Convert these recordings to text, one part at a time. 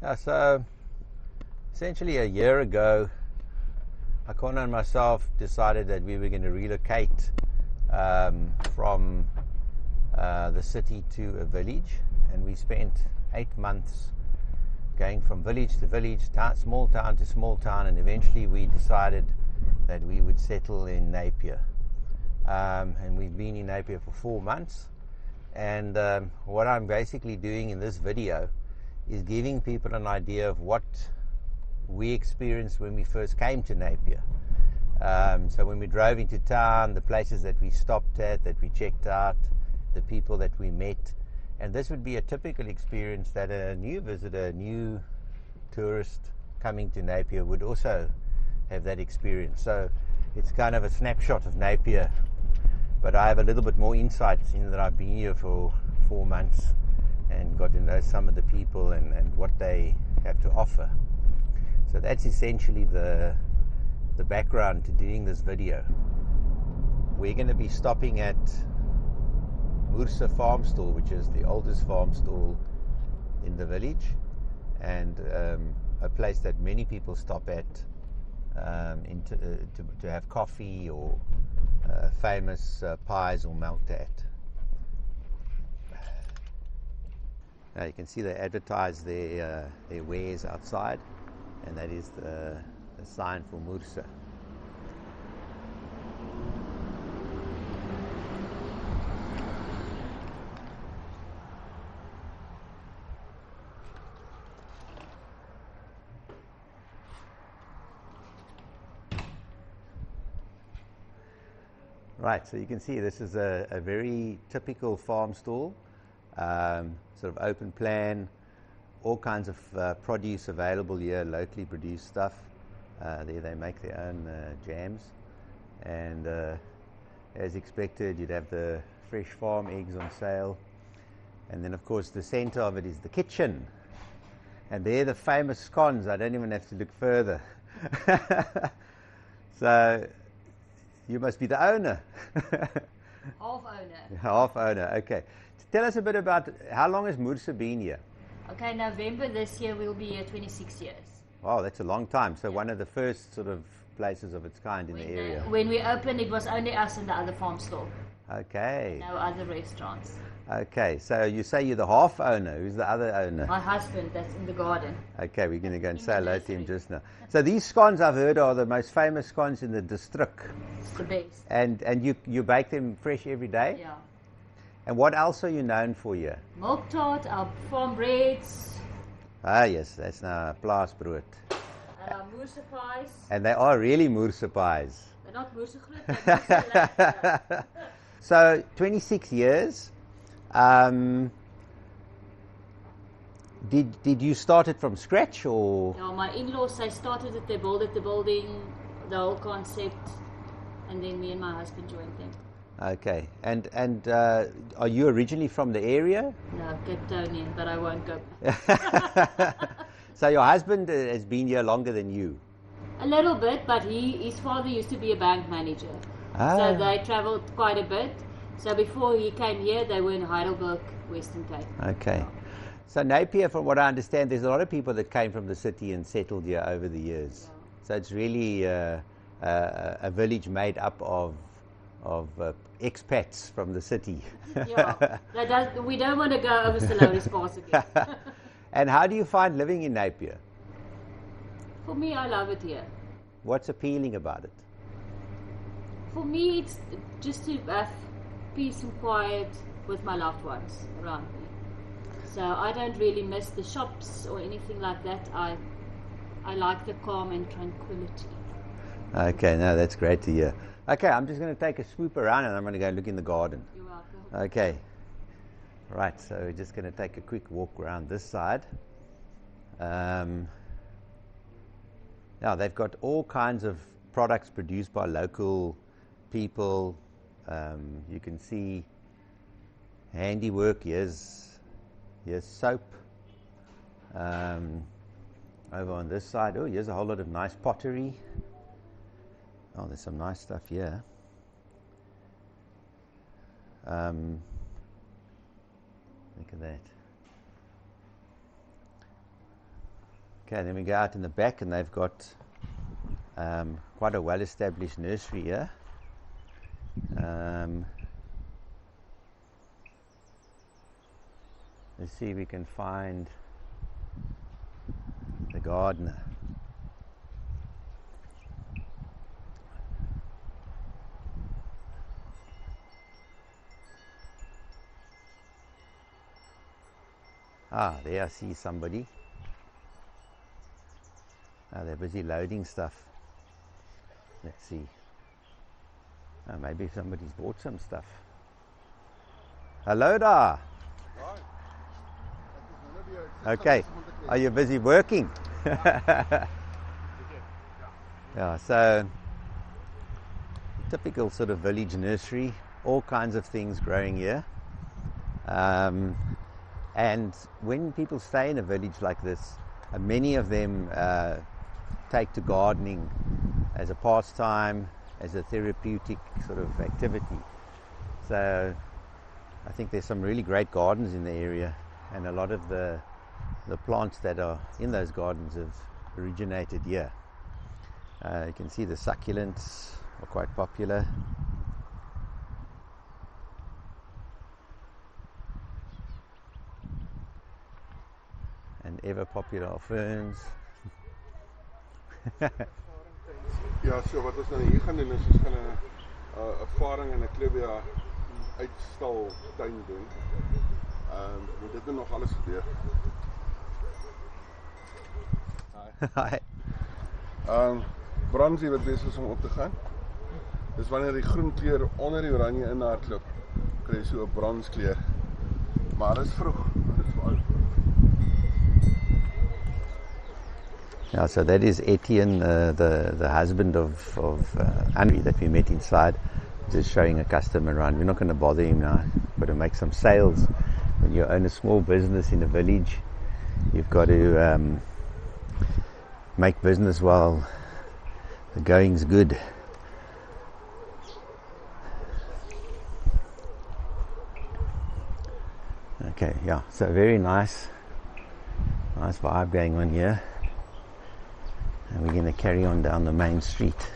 So essentially a year ago, Akhona and myself decided that we were going to relocate from the city to a village, and we spent 8 months going from village to village, small town to small town, and eventually we decided that we would settle in Napier. And we've been in Napier for 4 months, and what I'm basically doing in this video is giving people an idea of what we experienced when we first came to Napier. So when we drove into town, the places that we stopped at, that we checked out, the people that we met. And this would be a typical experience that a new visitor, a new tourist coming to Napier would also have that experience. So it's kind of a snapshot of Napier, but I have a little bit more insight in that I've been here for 4 months and got to know some of the people and what they have to offer. So that's essentially the background to doing this video. We're going to be stopping at Mura farm stall, which is the oldest farm stall in the village, and a place that many people stop at to have coffee or famous pies or milk at. Now you can see they advertise their wares outside, and that is the sign for Mura. Right, so you can see this is a very typical farm stall, sort of open plan, all kinds of produce available here, locally produced stuff. There they make their own jams, and as expected you'd have the fresh farm eggs on sale, and then of course the center of it is the kitchen, and they're the famous scones. I don't even have to look further. So you must be the owner. Half owner. Half owner, okay. Tell us a bit about how long has Mura been here? Okay, November this year we'll be here 26 years. Wow, that's a long time. So one of the first sort of places of its kind in the area. When we opened, it was only us and the other farm store. Okay. No other restaurants. Okay, so you say you're the half owner. Who's the other owner? My husband, that's in the garden. Okay, we're going to go and say hello to him just now. So these scones I've heard are the most famous scones in the district. It's the best. And you bake them fresh every day? Yeah. And what else are you known for here? Milk tart, our farm breads. Ah yes, that's now plaasbrood. And our Mura pies. And they are really Mura pies. They're not Mura groot, they're Mura. So 26 years. Did you start it from scratch, or? Yeah, my in-laws, they started it, they built the building, the whole concept, and then me and my husband joined them. Okay, and are you originally from the area? No, Capetonian, but I won't go. So your husband has been here longer than you? A little bit, but his father used to be a bank manager. Ah. So they travelled quite a bit. So before he came here, they were in Heidelberg, Western Cape. Okay. So Napier, from what I understand, there's a lot of people that came from the city and settled here over the years. Yeah. So it's really a village made up of expats from the city. Yeah, we don't want to go over Saloni's Pass again. And how do you find living in Napier? For me, I love it here. What's appealing about it? For me, it's just to have peace and quiet with my loved ones around me. So I don't really miss the shops or anything like that. I like the calm and tranquility. Okay, no, that's great to hear. Okay, I'm just going to take a swoop around and I'm going to go look in the garden. You're welcome. Okay. Right, so we're just going to take a quick walk around this side. Now, they've got all kinds of products produced by local people. You can see handiwork. Here's soap. Over on this side, oh, here's a whole lot of nice pottery. Oh, there's some nice stuff here. Look at that. Okay, then we go out in the back and they've got quite a well-established nursery here. Let's see if we can find the gardener. Ah, there I see somebody. Ah, they're busy loading stuff. Let's see. Oh, maybe somebody's bought some stuff. Hello there. Okay, are you busy working? Yeah, so typical sort of village nursery, all kinds of things growing here. And when people stay in a village like this, many of them take to gardening as a pastime, as a therapeutic sort of activity. So I think there's some really great gardens in the area, and a lot of the plants that are in those gardens have originated here. You can see the succulents are quite popular. And ever popular ferns. Ja, so wat ons nou hier gaan doen is ons gaan 'n ervaring in 'n klubia uitstal tuin doen. Want dit moet nog alles gebeur. Hi. Bronsie wat besig is om op te gaan. Dis wanneer die groen kleur onder die oranje inhardloop, kry jy so 'n bronskleur. Maar dit is vroeg, dit is vir Yeah, so that is Etienne, the husband of Henry that we met inside, just showing a customer around. We're not going to bother him now. Got to make some sales. When you own a small business in a village, you've got to make business while the going's good. Okay, yeah, so very nice vibe going on here. And we're going to carry on down the main street.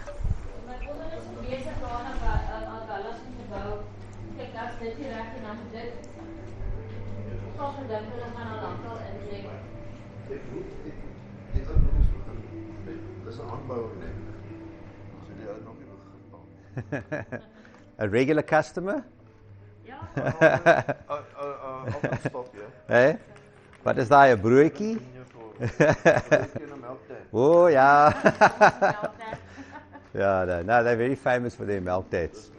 A regular customer? Yeah. Hey? Wat is daai, 'n broodjie? Oh yeah. Yeah, no, they're very famous for their milk dates.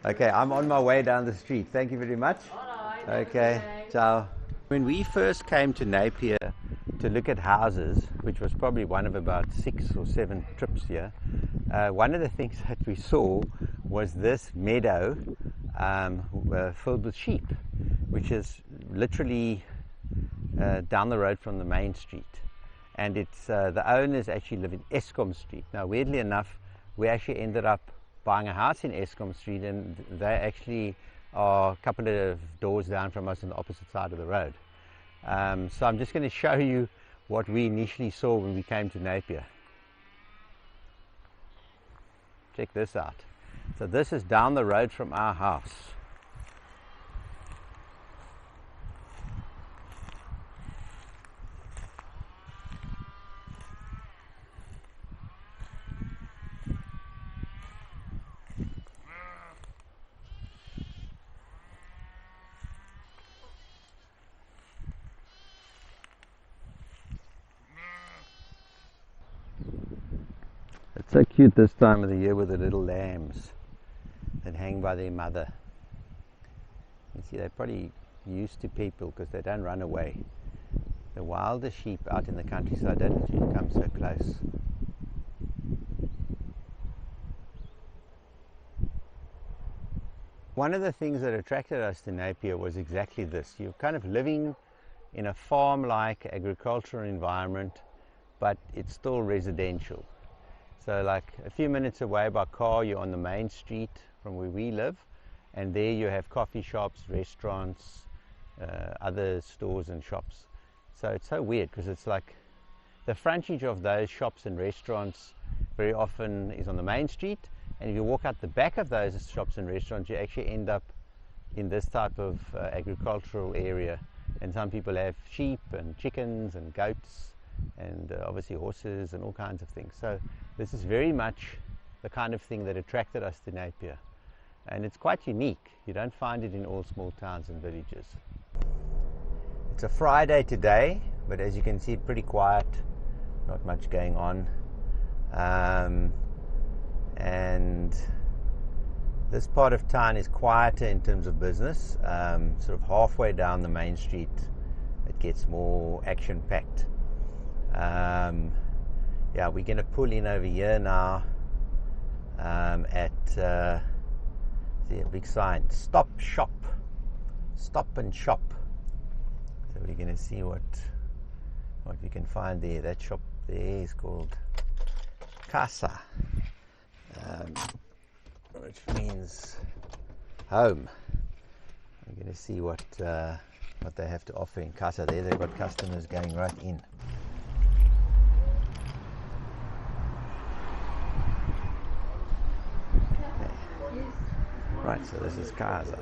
Okay, I'm on my way down the street. Thank you very much. Alright. Okay, ciao. When we first came to Napier to look at houses, which was probably one of about 6 or 7 trips here, one of the things that we saw was this meadow filled with sheep, which is literally down the road from the main street. And it's the owners actually live in Eskom Street. Now, weirdly enough, we actually ended up buying a house in Eskom Street, and they actually are a couple of doors down from us on the opposite side of the road. So I'm just going to show you what we initially saw when we came to Napier. Check this out. So this is down the road from our house. It's so cute this time of the year with the little lambs that hang by their mother. You see, they're probably used to people because they don't run away. The wilder sheep out in the countryside don't usually come so close. One of the things that attracted us to Napier was exactly this. You're kind of living in a farm-like agricultural environment, but it's still residential. So like a few minutes away by car, you're on the main street from where we live, and there you have coffee shops, restaurants, other stores and shops. So it's so weird because it's like the frontage of those shops and restaurants very often is on the main street, and if you walk out the back of those shops and restaurants, you actually end up in this type of agricultural area. And some people have sheep and chickens and goats and obviously horses and all kinds of things. So this is very much the kind of thing that attracted us to Napier, and it's quite unique. You don't find it in all small towns and villages. It's a Friday today, but as you can see, pretty quiet, not much going on. And this part of town is quieter in terms of business. Sort of halfway down the main street, it gets more action-packed. Yeah, we're going to pull in over here now at the big sign, Stop Shop, Stop and Shop. So we're going to see what we can find there. That shop there is called Kasa, which means home. We're going to see what they have to offer in Kasa. There they've got customers going right in. Okay. Right, so this is Kasa.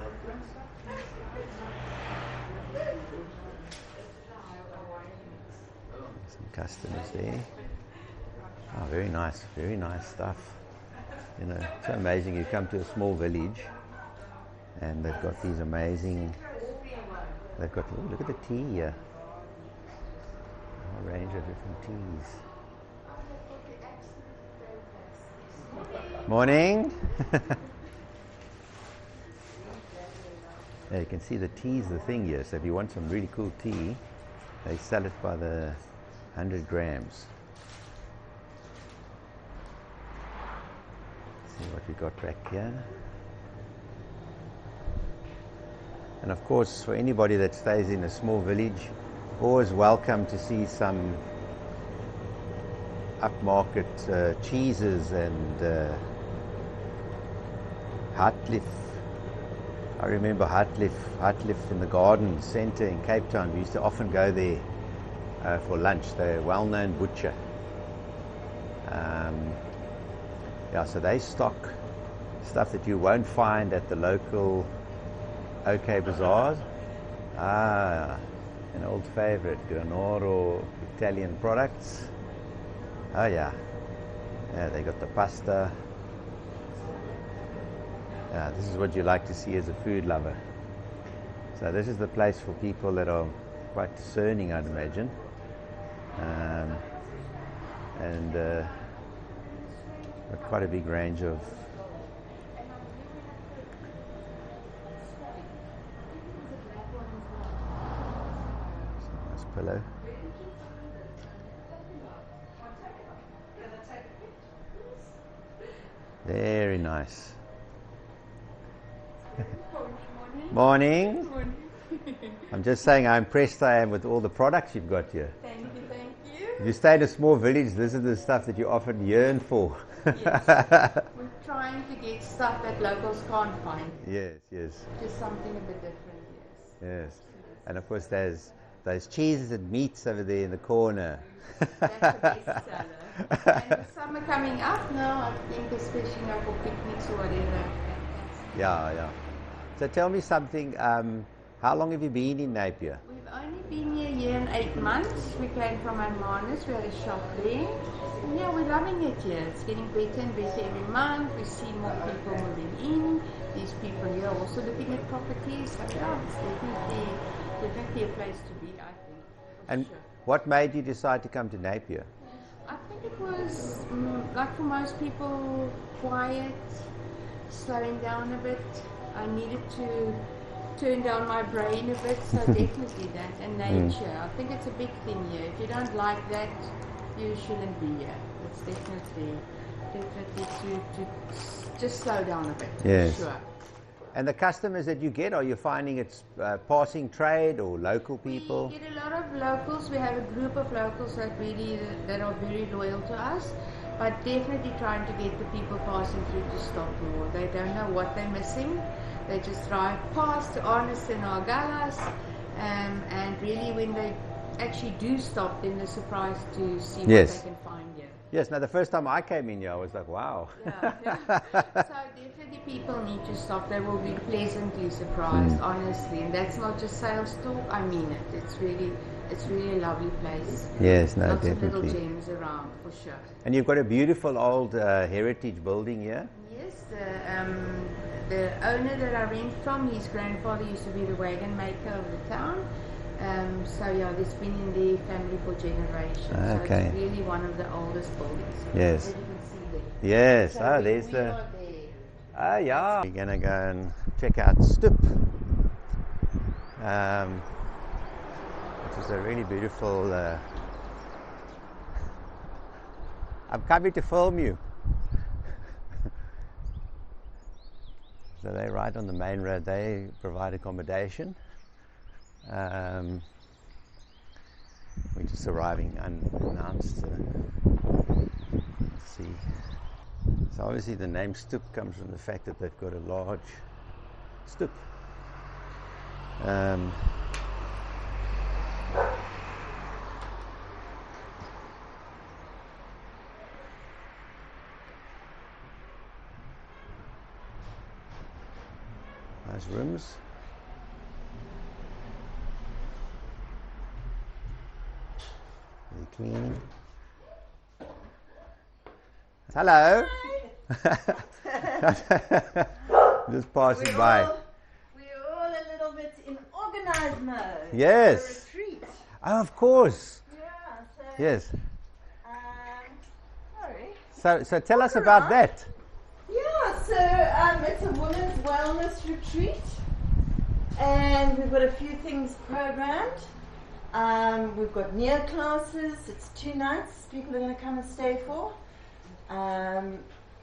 Some customers there. Oh, very nice stuff. You know, it's so amazing. You come to a small village and they've got these amazing, they've got, oh, look at the tea here. A whole range of different teas. Morning. Yeah, you can see the tea's the thing here. So if you want some really cool tea, they sell it by the 100 grams. See what we got back here. And of course, for anybody that stays in a small village, always welcome to see some upmarket cheeses and Hartleaf. I remember Hartleaf in the garden centre in Cape Town. We used to often go there for lunch. They're a well-known butcher. Yeah, so they stock stuff that you won't find at the local OK bazaars. An old favorite, Granoro Italian products. Oh yeah, they got the pasta. Yeah, this is what you like to see as a food lover. So this is the place for people that are quite discerning, I'd imagine. And got quite a big range of nice pillow. Very nice. Morning. I'm just saying how impressed I am with all the products you've got here. Thank you. If you stay in a small village, this is the stuff that you often yearn for. Yes. We're trying to get stuff that locals can't find. Yes. Just something a bit different, Yes. And of course there's those cheeses and meats over there in the corner. That's the best seller. And the summer coming up now, I think especially now for picnics or whatever. Yeah. So tell me something, how long have you been in Napier? We've only been here a year and 8 months. We came from Hermanus, we had a shop there. And yeah, we're loving it here. It's getting better and better every month. We see more people moving in. These people here are also looking at properties. So yeah, it's definitely a place to be, I think. And sure. What made you decide to come to Napier? I think it was, like for most people, quiet, slowing down a bit. I needed to turn down my brain a bit, so definitely that. And nature, I think it's a big thing here. If you don't like that, you shouldn't be here. It's definitely to just slow down a bit. Yes. Sure. And the customers that you get, are you finding it's passing trade or local people? We get a lot of locals. We have a group of locals that are very loyal to us, but definitely trying to get the people passing through to stop more. They don't know what they're missing. They just drive past, honest and our galas, and really when they actually do stop, then they're surprised to see Yes. what they can find here. Yes, now the first time I came in here, I was like, wow. Yeah. So definitely people need to stop. They will be pleasantly surprised, honestly. And that's not just sales talk. I mean it. It's really a lovely place. Yes, no, Lots definitely. of little gems around, for sure. And you've got a beautiful old heritage building here. Yes, the owner that I rent from, his grandfather used to be the wagon maker of the town. So yeah, it's been in the family for generations. Okay. So it's really one of the oldest buildings. Yes. That you can see there. Yes, So there's we the... are there. Oh, yeah. We're going to go and check out Stoep, which is a really beautiful... I'm coming to film you. So they're right on the main road. They provide accommodation. We're just arriving unannounced. Let's see. So obviously the name Stoep comes from the fact that they've got a large stoep. Nice rooms. Very clean. Hello. Just passing by. We're all a little bit in organized mode. Yes. For a retreat. Oh, of course. Yeah. So, Yes. sorry. So tell us about that. Yeah. So it's a women's wellness retreat, and we've got a few things programmed. We've got Neo classes. It's 2 nights. People are going to come and stay for.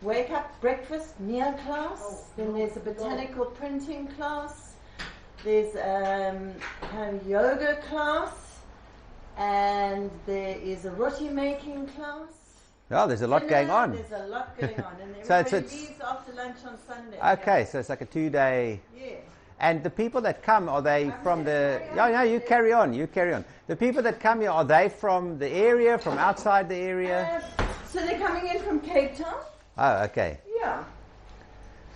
Wake up, breakfast, Neo class. Then there's a botanical printing class. There's kind of yoga class, and there is a roti making class. Oh, there's a lot Dinner, going on. There's a lot going on, and So everybody it's- leaves after lunch on Sunday. Okay, so it's like a 2-day. Yeah. And the people that come, are they from the... Yeah, no, you carry on. The people that come here, are they from the area, from outside the area? So they're coming in from Cape Town. Oh, okay. Yeah.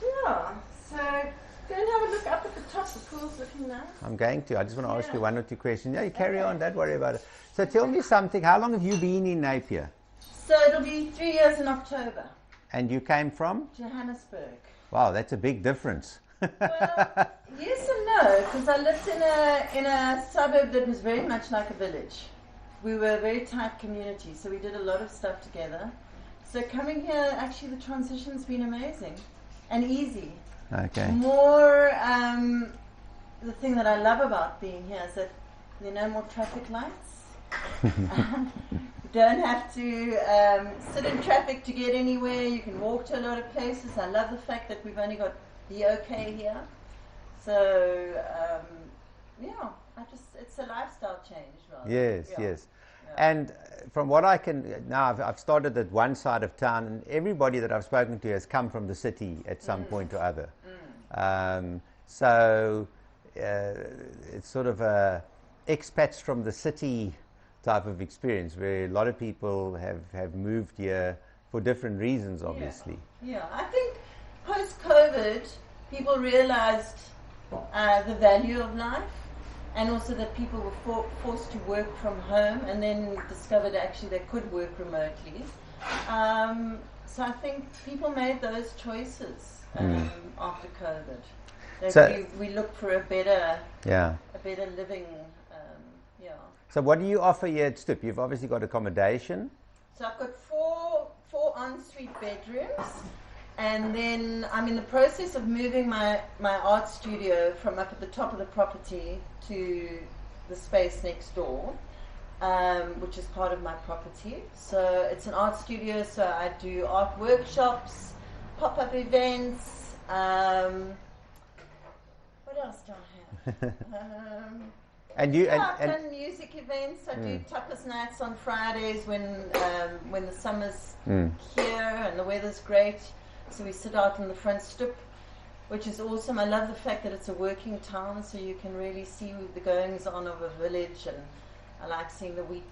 Yeah. So go and have a look up at the top. The pool's looking nice. I'm going to. I just want to ask you 1 or 2 questions. Yeah, you carry on. Don't worry about it. So tell me something. How long have you been in Napier? So it'll be 3 years in October. And you came from? Johannesburg. Wow, that's a big difference. Well, yes and no, because I lived in a suburb that was very much like a village. We were a very tight community, so we did a lot of stuff together. So coming here, actually the transition's been amazing and easy. Okay. More, the thing that I love about being here is that there are no more traffic lights. You don't have to sit in traffic to get anywhere. You can walk to a lot of places. I love the fact that we've only got the OK here. So, it's a lifestyle change, rather. Yes, Yeah. yes. Yeah. And from what I can, now I've started at one side of town, and everybody that I've spoken to has come from the city at some point or other. So it's sort of a expats from the city type of experience, where a lot of people have moved here for different reasons, obviously. Yeah, I think post-COVID, people realized the value of life, and also that people were forced to work from home, and then discovered actually they could work remotely. So I think people made those choices after COVID. That we look for a better living. So what do you offer here at Stoep? You've obviously got accommodation. So I've got four ensuite bedrooms, and then I'm in the process of moving my art studio from up at the top of the property to the space next door, which is part of my property. So it's an art studio, so I do art workshops, pop-up events. What else do I have? And you I've done music events. I do tapas nights on Fridays when the summer's here and the weather's great. So we sit out in the front stoep, which is awesome. I love the fact that it's a working town, so you can really see the goings on of a village, and I like seeing the wheat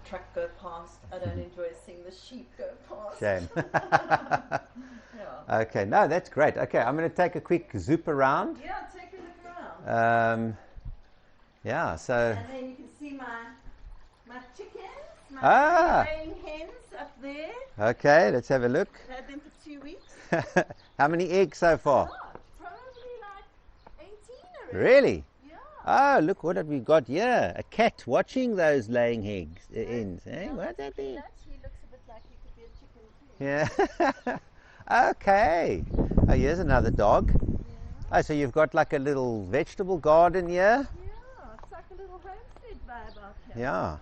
truck go past. I don't enjoy seeing the sheep go past. Shame. Yeah. Okay, no, that's great. Okay, I'm going to take a quick zoop around. Yeah, take a look around. Yeah, so. And then you can see my chickens, my laying hens up there. Okay, let's have a look. I've had them for 2 weeks. How many eggs so far? Oh, probably like 18 already. Really? Yeah. Oh, look what have we got here. A cat watching those laying eggs. Ends. Eh? What's that thing? He looks a bit like he could be a chicken too. Yeah. Okay. Oh, here's another dog. Yeah. Oh, so you've got like a little vegetable garden here? Yeah, it's like a little homestead vibe out here. Yeah.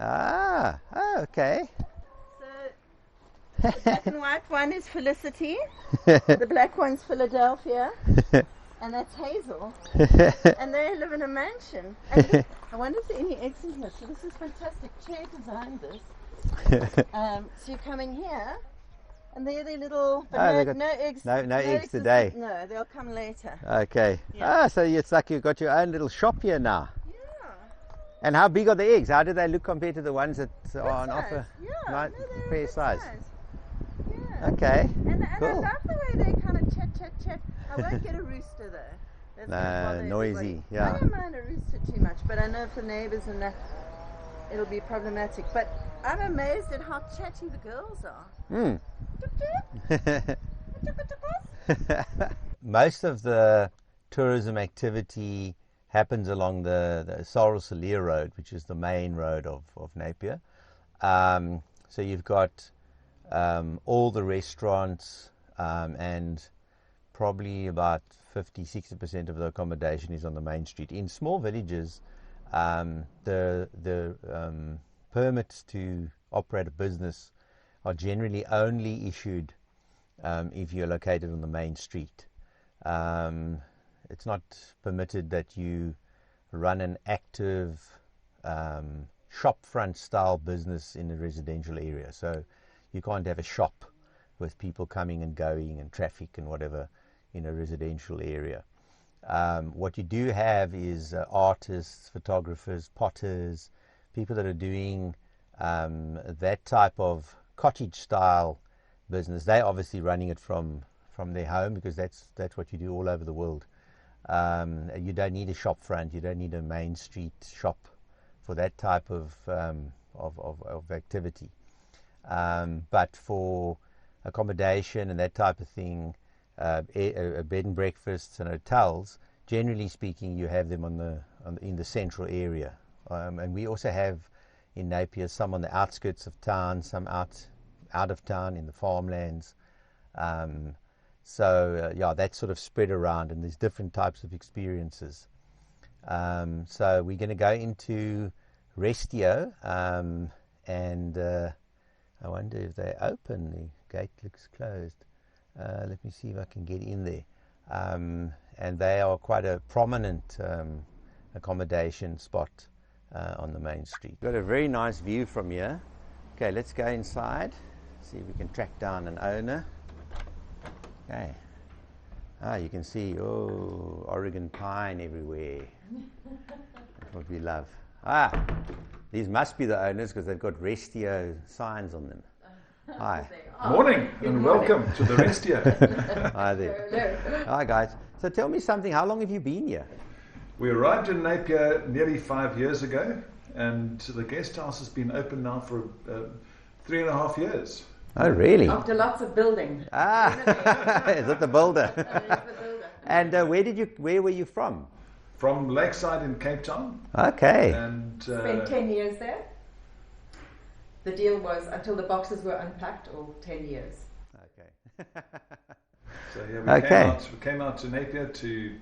Ah, oh, okay. So, the black and white one is Felicity. The black one's Philadelphia. And that's Hazel. And they live in a mansion. And I wonder if there are any eggs in here. So this is fantastic. Chair designed this. So you come in here, and they're their little, but no eggs. No eggs today. No, they'll come later. Okay. Yeah. Ah, so it's like you've got your own little shop here now. Yeah. And how big are the eggs? How do they look compared to the ones that are on Size. offer? Yeah. Right, No, they're a fair good size. Yeah. Okay. And Cool. I love the way they kind of chat. I won't get a rooster though. That's gonna bother noisy, everybody. yeah. I don't mind a rooster too much, but I know for neighbours and that, it'll be problematic. But I'm amazed at how chatty the girls are. Most of the tourism activity happens along the Sarelselee Road, which is the main road of Napier. So you've got all the restaurants and probably about 50-60% of the accommodation is on the main street. In small villages, the permits to operate a business are generally only issued if you're located on the main street. It's not permitted that you run an active shopfront style business in a residential area. So you can't have a shop with people coming and going and traffic and whatever in a residential area. What you do have is artists, photographers, potters, people that are doing that type of cottage style business. They're obviously running it from their home because that's what you do all over the world. You don't need a shop front, you don't need a main street shop for that type of activity. But for accommodation and that type of thing, bed and breakfasts and hotels, generally speaking, you have them in the central area. And we also have in Napier some on the outskirts of town, some out of town in the farmlands. So that's sort of spread around, and there's different types of experiences. So we're going to go into Restio, and I wonder if they're open. The gate looks closed. Let me see if I can get in there. And they are quite a prominent accommodation spot on the main street. Got a very nice view from here. Okay, let's go inside, see if we can track down an owner. Okay. You can see, Oregon pine everywhere. That's what we love. These must be the owners because they've got Restio signs on them. Hi. Morning and welcome to the Restio. Hi there. Hi guys. So tell me something, how long have you been here? We arrived in Napier nearly 5 years ago, and the guest house has been open now for 3.5 years. Oh really? After lots of building. Is it the builder? And where were you from? From Lakeside in Cape Town. Okay. And Spent 10 years there. The deal was until the boxes were unpacked, or 10 years. Okay. So yeah, we came out to Napier to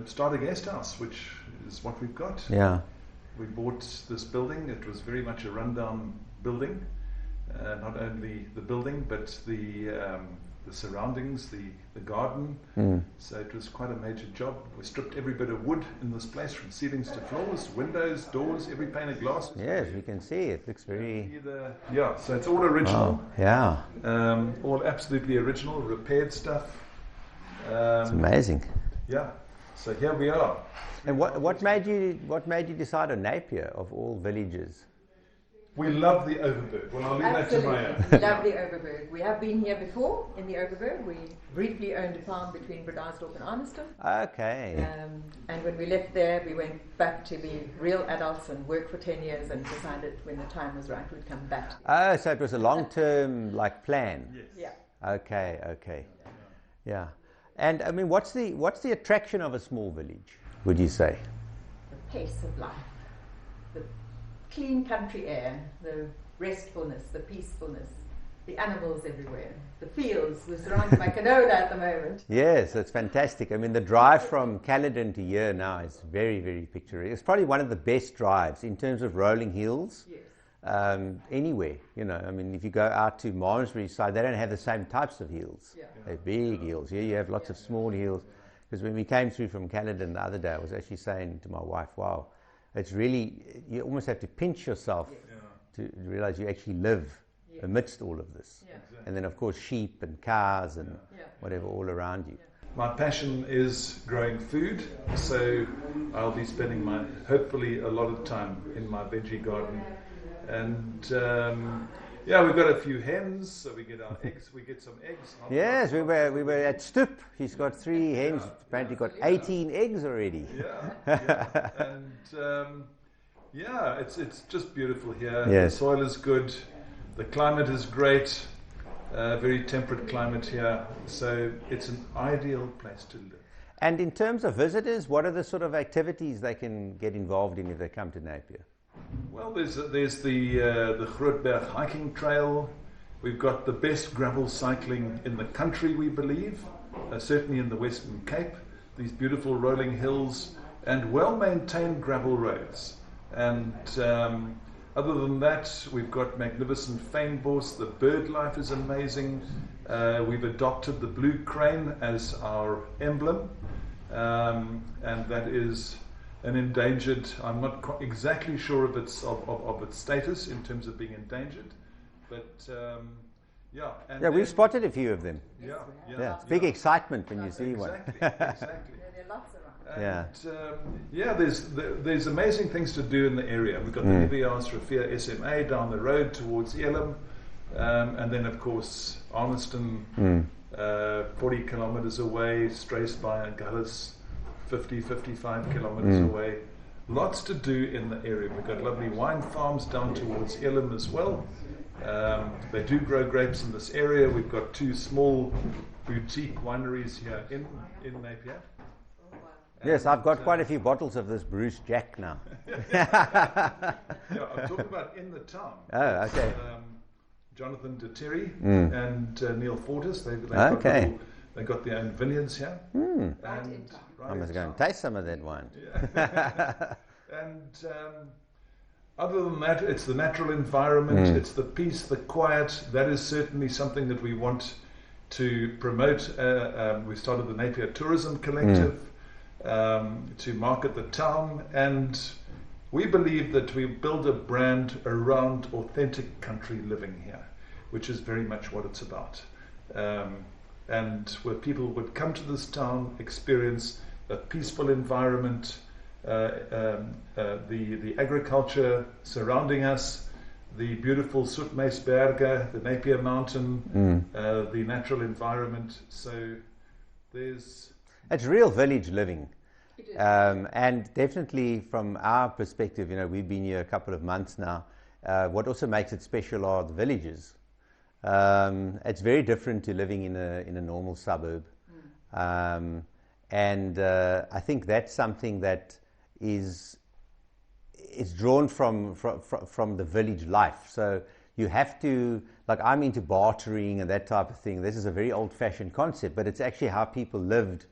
start a guest house, which is what we've got. Yeah. We bought this building. It was very much a rundown building. Not only the building, but the surroundings, the garden. So it was quite a major job. We stripped every bit of wood in this place, from ceilings to floors, windows, doors, every pane of glass. Yes, we can see it. Looks very... So it's all original. Oh, yeah. All absolutely original, repaired stuff. It's amazing. Yeah. So here we are. And what made you decide on Napier of all villages? We love the Overberg. Well, I'll leave that to Maya. We love the Overberg. We have been here before in the Overberg. We briefly owned a farm between Bredasdorp and Arniston. Okay. And when we left there, we went back to be real adults and worked for 10 years and decided when the time was right, we'd come back. Oh, so it was a long-term plan. Yes. Yeah. Okay. Yeah. And I mean, what's the attraction of a small village, would you say? The pace of life, the clean country air, the restfulness, the peacefulness, the animals everywhere, the fields. We're surrounded by canola at the moment. Yes, it's fantastic. I mean, the drive from Caledon to here now is very, very picturesque. It's probably one of the best drives in terms of rolling hills. Yes. Anywhere, I mean, if you go out to Malmesbury side, they don't have the same types of hills. Yeah. They're big hills. Here you have lots of small hills. Because when we came through from Caledon the other day, I was actually saying to my wife, wow, it's really, you almost have to pinch yourself to realize you actually live amidst all of this. Yeah. And then, of course, sheep and cows and whatever all around you. My passion is growing food, so I'll be spending hopefully a lot of time in my veggie garden. And we've got a few hens, so we get our eggs. We get some eggs. Yes, we were at Stoep. He's got 3 hens. Apparently, got 18 eggs already. And it's just beautiful here. Yes. The soil is good. The climate is great. Very temperate climate here, so it's an ideal place to live. And in terms of visitors, what are the sort of activities they can get involved in if they come to Napier? Well, there's the Grootberg hiking trail. We've got the best gravel cycling in the country, we believe, certainly in the Western Cape. These beautiful rolling hills and well-maintained gravel roads. And other than that, we've got magnificent fynbos. The bird life is amazing. We've adopted the blue crane as our emblem, and that is an endangered. I'm not exactly sure of its status in terms of being endangered, but we've spotted a few of them. Yeah, it's big excitement when you see one. Exactly. There are lots around. And there's amazing things to do in the area. We've got the Nivias Rafia SMA down the road towards Elim, and then of course Arniston, 40 kilometers away, Struisbaai and Gullis, 55 kilometers away. Lots to do in the area. We've got lovely wine farms down towards Elim as well. They do grow grapes in this area. We've got 2 small boutique wineries here in Napier. Yes, I've got quite a few bottles of this Bruce Jack now. I'm talking about in the town. Oh, okay. Jonathan de Terry and Neil Fortis. They got their own vineyards here. I must go and taste some of that wine. And other than that, it's the natural environment, it's the peace, the quiet. That is certainly something that we want to promote. We started the Napier Tourism Collective to market the town, and we believe that we build a brand around authentic country living here, which is very much what it's about. And where people would come to this town, experience a peaceful environment, the agriculture surrounding us, the beautiful Soetmeisberge, the Napier Mountain, the natural environment. So it's real village living. And definitely from our perspective, we've been here a couple of months now. What also makes it special are the villages. It's very different to living in a normal suburb. And I think that's something that is drawn from the village life. So you have to, like, I'm into bartering and that type of thing. This is a very old-fashioned concept, but it's actually how people lived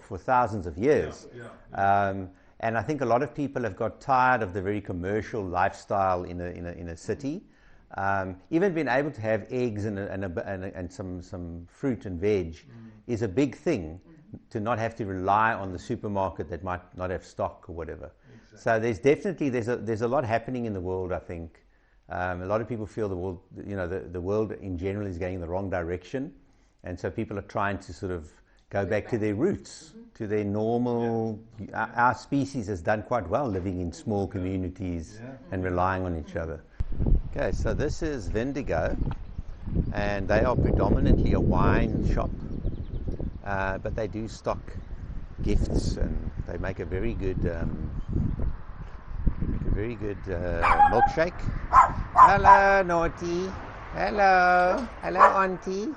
for thousands of years. And I think a lot of people have got tired of the very commercial lifestyle in a city. Even being able to have eggs and some fruit and veg is a big thing. To not have to rely on the supermarket that might not have stock or whatever. Exactly. So there's definitely there's a lot happening in the world. I think a lot of people feel the world, the world in general is going in the wrong direction, and so people are trying to sort of go back to their roots, to their normal. Our species has done quite well living in small communities and relying on each other. Okay, so this is Vindigo, and they are predominantly a wine shop, but they do stock gifts, and they make a very good milkshake. Hello, Naughty. Hello, Auntie.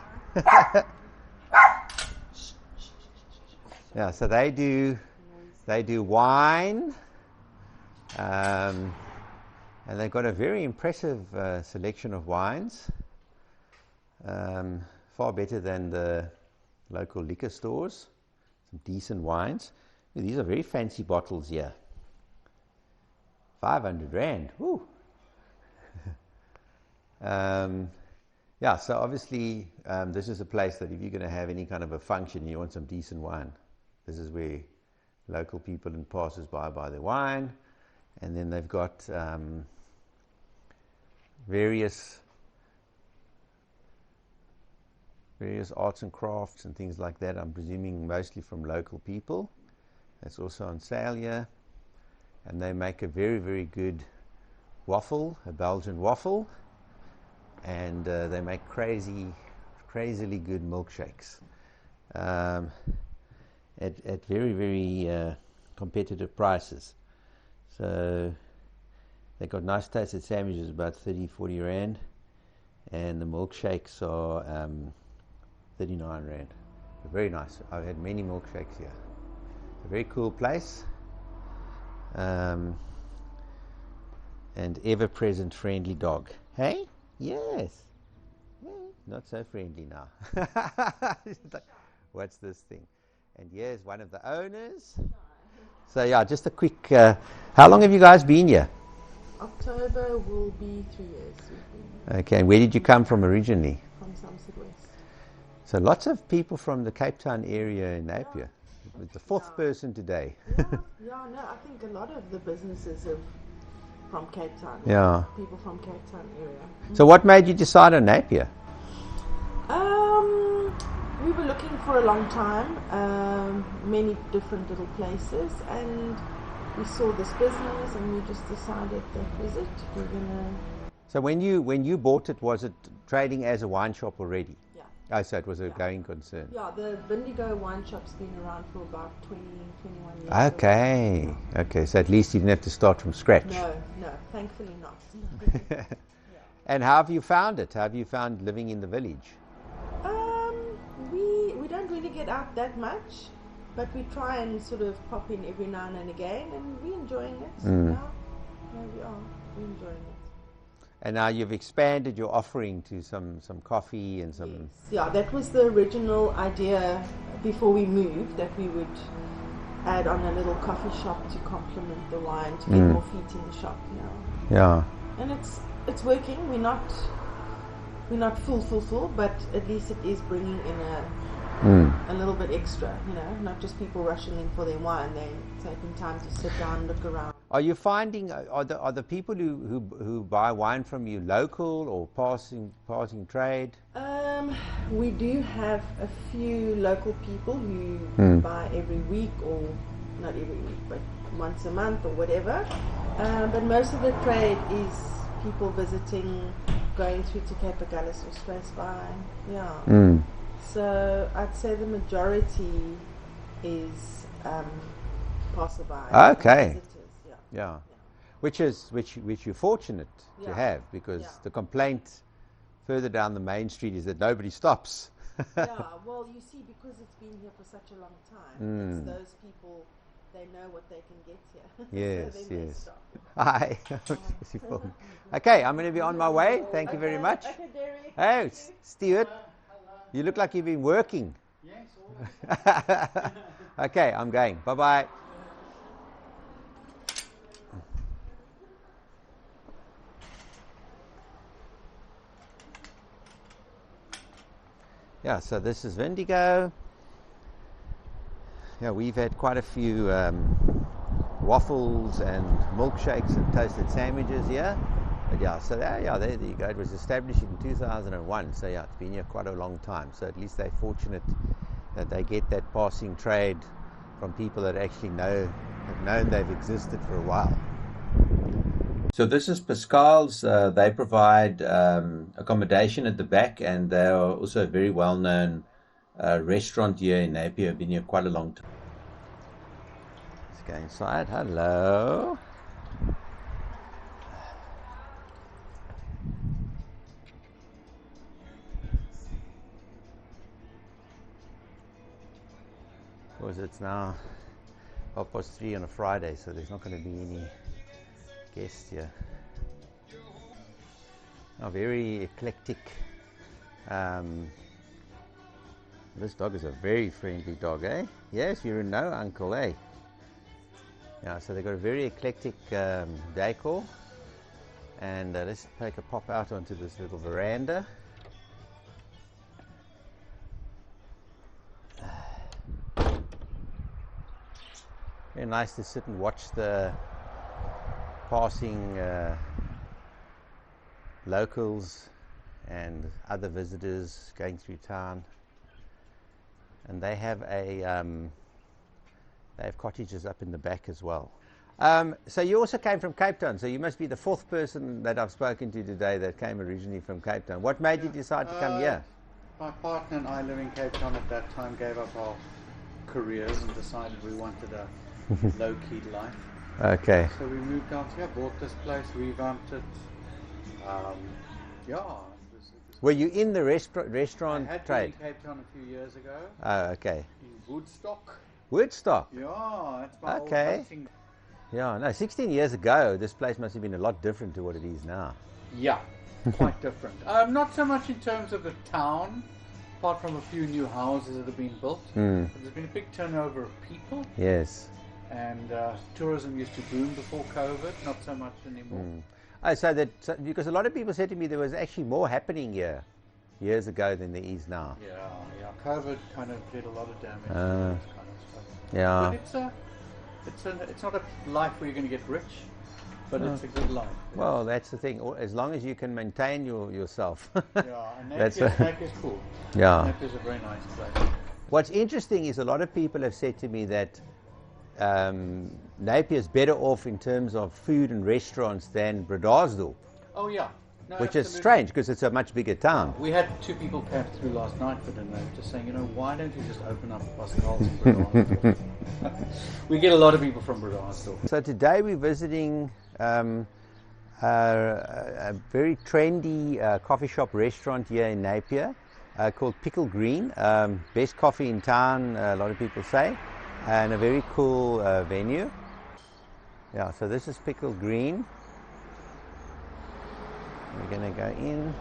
Yeah, so they do wine, and they've got a very impressive selection of wines, far better than the local liquor stores. Some decent wines. These are very fancy bottles here. 500 rand. Woo. Yeah, so obviously this is a place that if you're going to have any kind of a function, you want some decent wine. This is where local people and passers-by buy their wine. And then they've got various arts and crafts and things like that. I'm presuming mostly from local people. That's also on sale here. And they make a very, very good waffle, a Belgian waffle. And they make crazily good milkshakes at very, very competitive prices. So they've got nice toasted sandwiches, about 30, 40 rand. And the milkshakes are 39 rand. They're very nice. I've had many milkshakes here. It's a very cool place. And ever-present friendly dog. Hey? Yes. Hey. Not so friendly now. What's this thing? And here's one of the owners. So yeah, just a quick, how long have you guys been here? October will be 3 years we've been here. Okay, and where did you come from originally? From Somerset West. So lots of people from the Cape Town area in Napia. With the fourth person today. I think a lot of the businesses are from Cape Town. Yeah. People from Cape Town area. So what made you decide on Napier? We were looking for a long time, many different little places, and we saw this business and we just decided that was it. We're gonna. So when you bought it, was it trading as a wine shop already? Yeah. Oh, so it was a going concern. Yeah, the Vindigo wine shop's been around for about 20, 21 years. Okay. Okay, so at least you didn't have to start from scratch. No, thankfully not. And how have you found it? How have you found living in the village? We don't really get out that much, but we try and sort of pop in every now and again, and we're enjoying it. Yeah, we are. We're enjoying it. And now you've expanded your offering to some coffee and some... Yes. Yeah, that was the original idea before we moved, that we would add on a little coffee shop to complement the wine, to get more feet in the shop. Yeah. And it's working. We're not full, but at least it is bringing in a little bit extra, not just people rushing in for their wine. They're taking time to sit down, look around. Are you finding, are the people who buy wine from you local or passing trade? We do have a few local people who buy every week, or not every week, but once a month or whatever. But most of the trade is people visiting, going through to Cape Agulhas or Strathspey. Yeah. So I'd say the majority is passerby. Okay. Visitors. Yeah. Which you're fortunate to have, because the complaint further down the main street is that nobody stops. Well, you see, because it's been here for such a long time, it's those people, they know what they can get here. Yes, so they yes. stop. Hi. Okay, I'm going to be on my way. Thank you very much. Okay, Derek. Hey, Stuart, you look like you've been working. Yes, always. Okay, I'm going. Bye-bye. Yeah, so this is Vindigo. Yeah, we've had quite a few waffles and milkshakes and toasted sandwiches here. But yeah, so there you go. It was established in 2001, so yeah, it's been here quite a long time. So at least they're fortunate that they get that passing trade from people that actually have known they've existed for a while. So this is Pascals. They provide accommodation at the back, and they are also a very well-known restaurant here in Napier. Been here quite a long time. Let's go inside. Hello. Of course, it's now 3:30 on a Friday, so there's not going to be any guests here. Oh, very eclectic. This dog is a very friendly dog, eh? Yes, you know, Uncle, eh? Yeah, so they've got a very eclectic decor. And let's take a pop out onto this little veranda. Very nice to sit and watch the passing locals and other visitors going through town. And they have cottages up in the back as well. So you also came from Cape Town, so you must be the fourth person that I've spoken to today that came originally from Cape Town. What made you decide to come here? My partner and I, living in Cape Town at that time, gave up our careers and decided we wanted a low-key life. Okay. So we moved out here, bought this place, revamped it. Were you in the restaurant I had trade? been in Cape Town a few years ago. Oh, okay. In Woodstock. Woodstock? Yeah, that's my old Okay. hunting. Yeah, no, 16 years ago, this place must have been a lot different to what it is now. Yeah, quite different. Not so much in terms of the town, apart from a few new houses that have been built. Mm. But there's been a big turnover of people, Yes. and tourism used to boom before COVID, not so much anymore. Mm. Oh, because a lot of people said to me there was actually more happening here years ago than there is now. Yeah. COVID kind of did a lot of damage to this kind of stuff. Yeah. But it's not a life where you're going to get rich, but it's a good life. Well, that's the thing. As long as you can maintain yourself. Yeah, and That's Napier's cool. Yeah. Napier's a very nice place. What's interesting is a lot of people have said to me that Napier's better off in terms of food and restaurants than Bredasdorp, Oh yeah. No, which is absolutely. strange because it's a much bigger town. We had two people come through last night for dinner just saying, why don't you just open up Pascals in Bredasdorp? We get a lot of people from Bredasdorp. So today we're visiting a very trendy coffee shop restaurant here in Napier called Pickle Green. Best coffee in town, a lot of people say, and a very cool venue. Yeah, so this is Pickle Green. We're going to go in.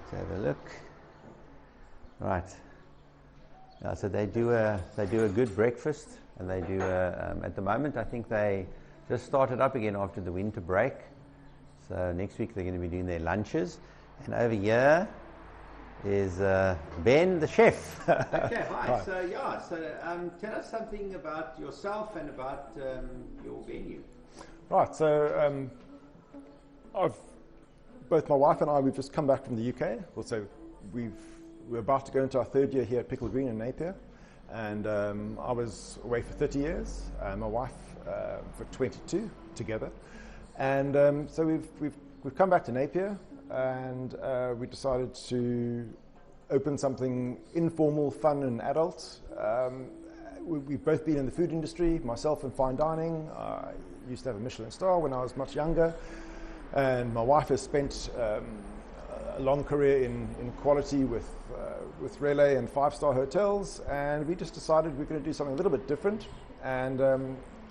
Let's have a look. Right. Yeah, so they do a good breakfast, and they do at the moment I think they just started up again after the winter break. So next week they're going to be doing their lunches, and over here is Ben, the chef. Okay, hi. So tell us something about yourself and about your venue. Right, so both my wife and I, we've just come back from the UK. Also, we're about to go into our third year here at Pickle Green in Napier, and I was away for 30 years. My wife for 22 together, and so we've come back to Napier, and we decided to open something informal, fun, and adult. We've both been in the food industry. Myself in fine dining. I used to have a Michelin star when I was much younger. And my wife has spent a long career in quality with Relay and five-star hotels, and we just decided we're going to do something a little bit different. And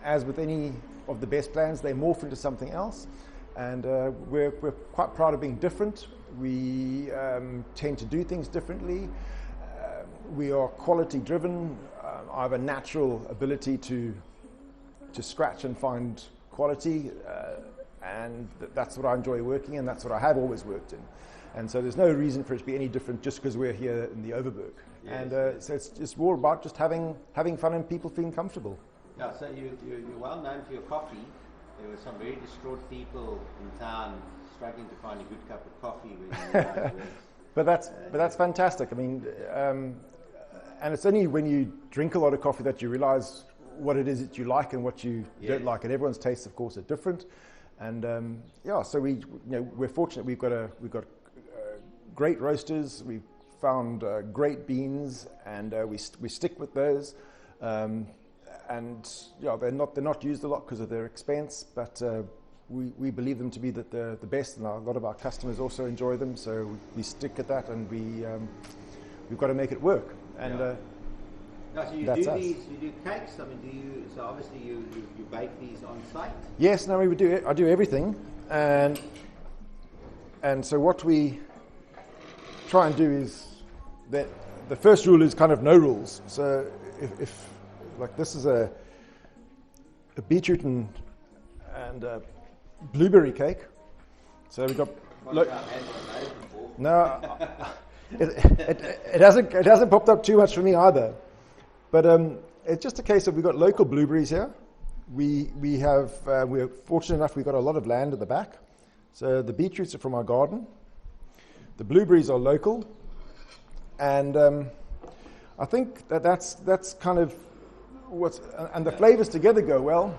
as with any of the best plans, they morph into something else. And we're quite proud of being different. We tend to do things differently. We are quality-driven. I have a natural ability to scratch and find quality. And that's what I enjoy working in, that's what I have always worked in. And so there's no reason for it to be any different just because we're here in the Overberg. Yes. And so it's more about just having fun and people feeling comfortable. Yeah, so you're well known for your coffee. There were some very distraught people in town struggling to find a good cup of coffee when you But that's fantastic. I mean, And it's only when you drink a lot of coffee that you realize what it is that you like and what you don't like. And everyone's tastes, of course, are different. And so we're fortunate. We've got great roasters. We've found great beans, and we stick with those. They're not used a lot because of their expense, but we believe them to be the best, and a lot of our customers also enjoy them. So we stick at that, and we've got to make it work. And so you do cakes. I mean, so obviously you bake these on site. Yes, no, we do it. I do everything, and so what we try and do is that the first rule is kind of no rules. So if like this is a beetroot and blueberry cake, so we've got it hasn't popped up too much for me either, but it's just a case of we've got local blueberries here. We're fortunate enough we've got a lot of land at the back, so the beetroots are from our garden, the blueberries are local, and I think that's kind of and the flavors together go well.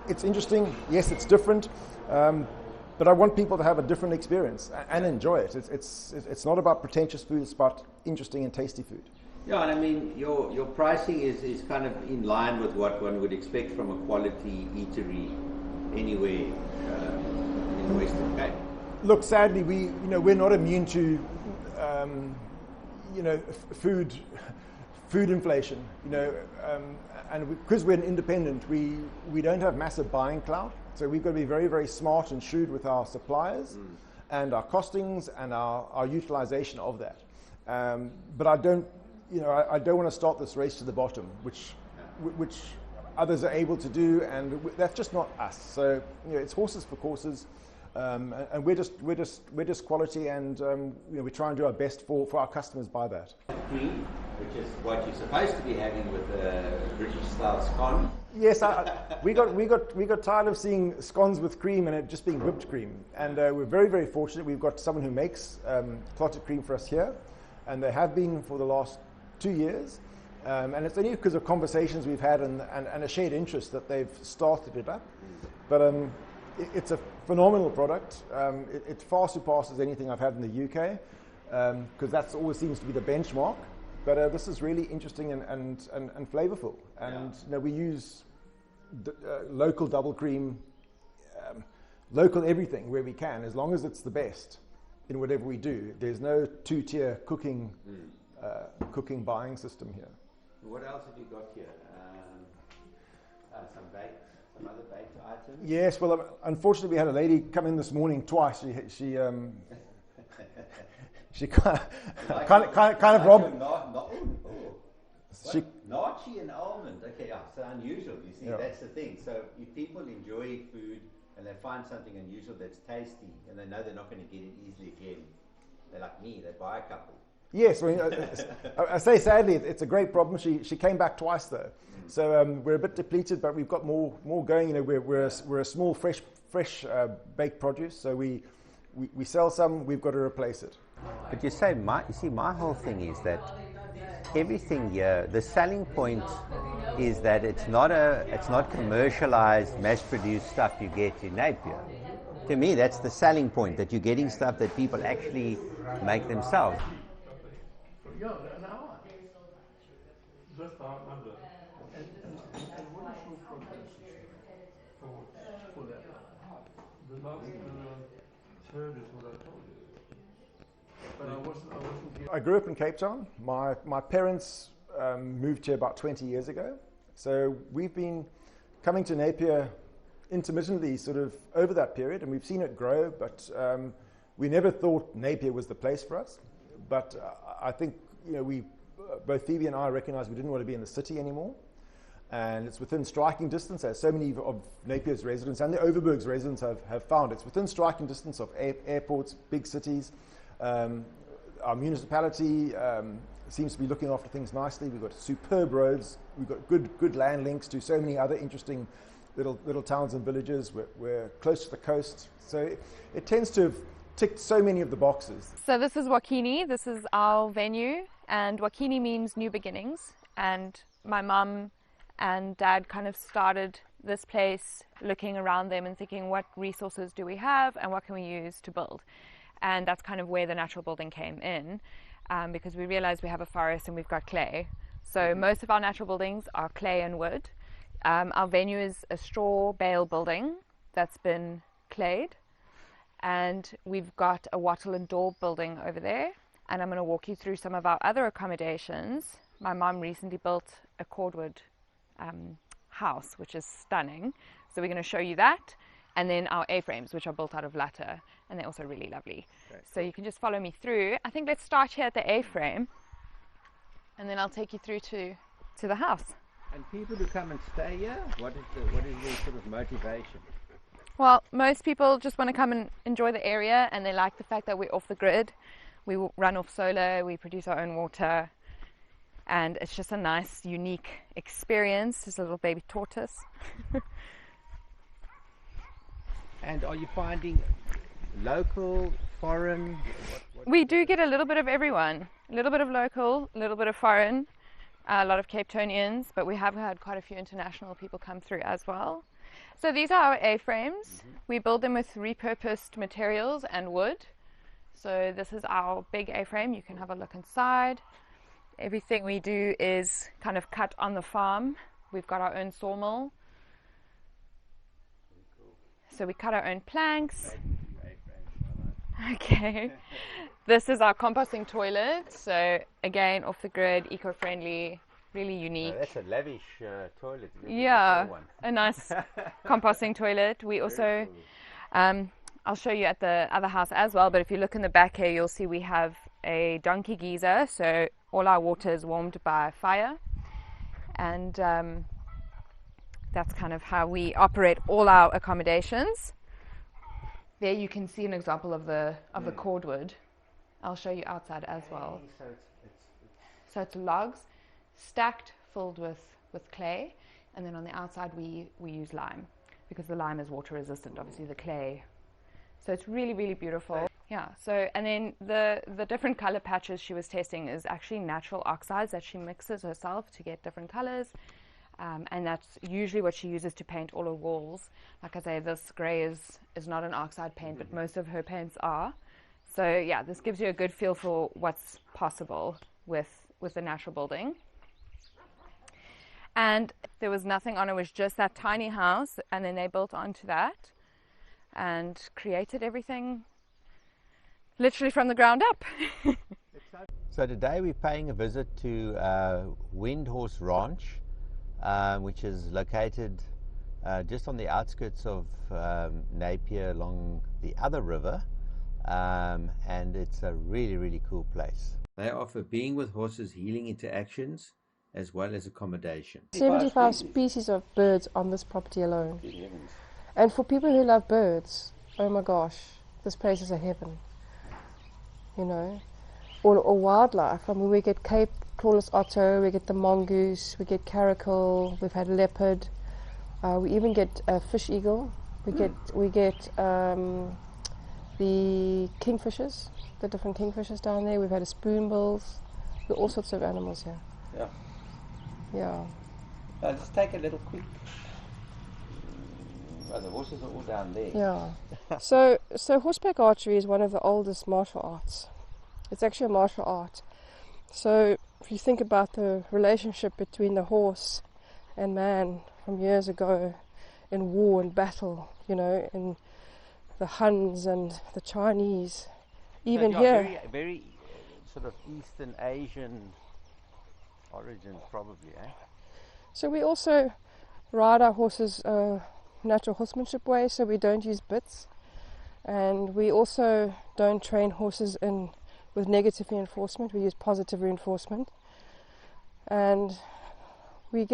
It's interesting. Yes, it's different, but I want people to have a different experience and enjoy it. It's not about pretentious food. It's about interesting and tasty food. Yeah, and I mean your pricing is kind of in line with what one would expect from a quality eatery anywhere in the Western Cape. Look, sadly, we're not immune to food inflation, and because we're an independent, we don't have massive buying clout, so we've got to be very, very smart and shrewd with our suppliers and our costings and our utilization of that. But I don't want to start this race to the bottom, which others are able to do, and that's just not us. So it's horses for courses. And we're just quality, and we try and do our best for our customers by that. Cream, which is what you're supposed to be having with a British style scone. Yes, we got tired of seeing scones with cream and it just being whipped cream, and we're very, very fortunate. We've got someone who makes clotted cream for us here, and they have been for the last 2 years. And it's only because of conversations we've had and a shared interest that they've started it up. But it's a phenomenal product. It far surpasses anything I've had in the UK, because that always seems to be the benchmark. But this is really interesting and flavorful. And we use local double cream, local everything where we can, as long as it's the best in whatever we do. There's no two-tier cooking buying system here. What else have you got here? Some other baked items? Yes, well, unfortunately, we had a lady come in this morning twice. She kind of robbed. Nachi and almond. Okay, so unusual. You see, that's the thing. So if people enjoy food and they find something unusual that's tasty, and they know they're not going to get it easily again, they're like me. They buy a couple. Yes, I say sadly, it's a great problem. She came back twice though, so we're a bit depleted, but we've got more going. We're a small fresh baked produce, so we sell some. We've got to replace it. But you see, my whole thing is that everything here, the selling point is that it's not commercialized, mass-produced stuff you get in Napia. To me, that's the selling point, that you're getting stuff that people actually make themselves. Ja, een hour. Just under. And what is your progress for that? The last third is what I told you. But I wasn't here. I grew up in Cape Town. My parents moved here about 20 years ago. So we've been coming to Napier intermittently sort of over that period, and we've seen it grow, but we never thought Napier was the place for us. But I think both Phoebe and I recognized we didn't want to be in the city anymore, and it's within striking distance, as so many of Napier's residents and the Overberg's residents have found. It's within striking distance of airports, big cities. Our municipality seems to be looking after things nicely. We've got superb roads. We've got good land links to so many other interesting little towns and villages. We're close to the coast, so it tends to have ticked so many of the boxes. So this is Wokini. This is our venue. and Wokini means new beginnings, and my mum and dad kind of started this place looking around them and thinking, what resources do we have and what can we use to build? And that's kind of where the natural building came in, because we realized we have a forest and we've got clay. So most of our natural buildings are clay and wood. Our venue is a straw bale building that's been clayed, and we've got a wattle and daub building over there, and I'm going to walk you through some of our other accommodations. My mum recently built a cordwood house, which is stunning, so we're going to show you that, and then our A-frames, which are built out of latter, and they're also really lovely. Okay. So you can just follow me through. I think let's start here at the A-frame, and then I'll take you through to the house. And people who come and stay here, what is their sort of motivation? Well, most people just want to come and enjoy the area, and they like the fact that we're off the grid. We run off solar, we produce our own water, and it's just a nice, unique experience. There's a little baby tortoise. And are you finding local, foreign? We do get a little bit of everyone. A little bit of local, a little bit of foreign, a lot of Cape Townians, but we have had quite a few international people come through as well. So these are our A-frames. We build them with repurposed materials and wood. So this is our big A-frame. You can have a look inside. Everything we do is kind of cut on the farm. We've got our own sawmill. So we cut our own planks. Okay. This is our composting toilet. So again, off the grid, eco-friendly, really unique. That's a lavish toilet. Yeah, a nice composting toilet. We also, I'll show you at the other house as well, but if you look in the back here, you'll see we have a donkey geyser. So all our water is warmed by fire. And that's kind of how we operate all our accommodations. There you can see an example of the cordwood. I'll show you outside as well. So it's logs stacked, filled with clay, and then on the outside we use lime, because the lime is water resistant, obviously the clay. So it's really, really beautiful. Yeah, so, and then the different color patches she was testing is actually natural oxides that she mixes herself to get different colors. And that's usually what she uses to paint all her walls. Like I say, this grey is not an oxide paint, but most of her paints are. So yeah, this gives you a good feel for what's possible with the natural building. And there was nothing on it, it was just that tiny house, and then they built onto that and created everything literally from the ground up. So today we're paying a visit to Windhorse Ranch, which is located just on the outskirts of Napier along the other river, and it's a really, really cool place. They offer being with horses healing interactions as well as accommodation. 75 species of birds on this property alone. And for people who love birds, oh my gosh, this place is a heaven. You know, or wildlife. I mean, we get Cape tallest otter, we get the mongoose, we get caracal, we've had leopard, we even get a fish eagle, we get the kingfishers, the different kingfishers down there, we've had a spoonbills, all sorts of animals here. Yeah. Yeah. Let's take a little quick. Well, the horses are all down there. Yeah. So horseback archery is one of the oldest martial arts. It's actually a martial art. So if you think about the relationship between the horse and man from years ago in war and battle, you know, in the Huns and the Chinese, even so here. Very, very sort of Eastern Asian origins, probably, eh? So we also ride our horses natural horsemanship way, so we don't use bits, and we also don't train horses with negative reinforcement. We use positive reinforcement, and we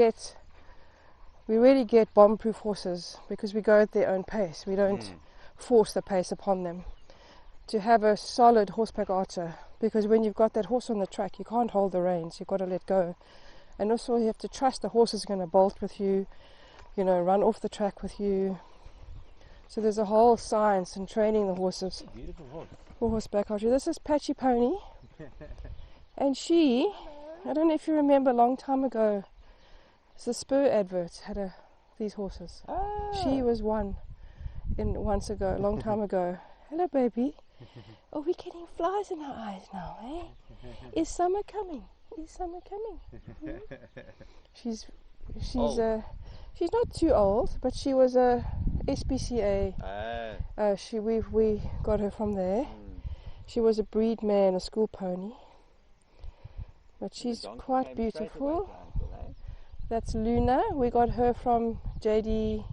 really get bomb-proof horses because we go at their own pace. We don't force the pace upon them. To have a solid horseback archer, because when you've got that horse on the track, you can't hold the reins. You've got to let go, and also you have to trust the horse is going to bolt with you, you know, run off the track with you. So there's a whole science in training the horses. Beautiful horse. For horseback archery. This is Patchy Pony. And she, I don't know if you remember, a long time ago, the Spur adverts had these horses. She was one once ago, a long time ago. Hello, baby. Oh, we're getting flies in our eyes now, eh? Is summer coming? Is summer coming? She's not too old, but she was a SPCA. We got her from there. She was a breed mare and a school pony, but she's quite beautiful. That's Luna. We got her from JP,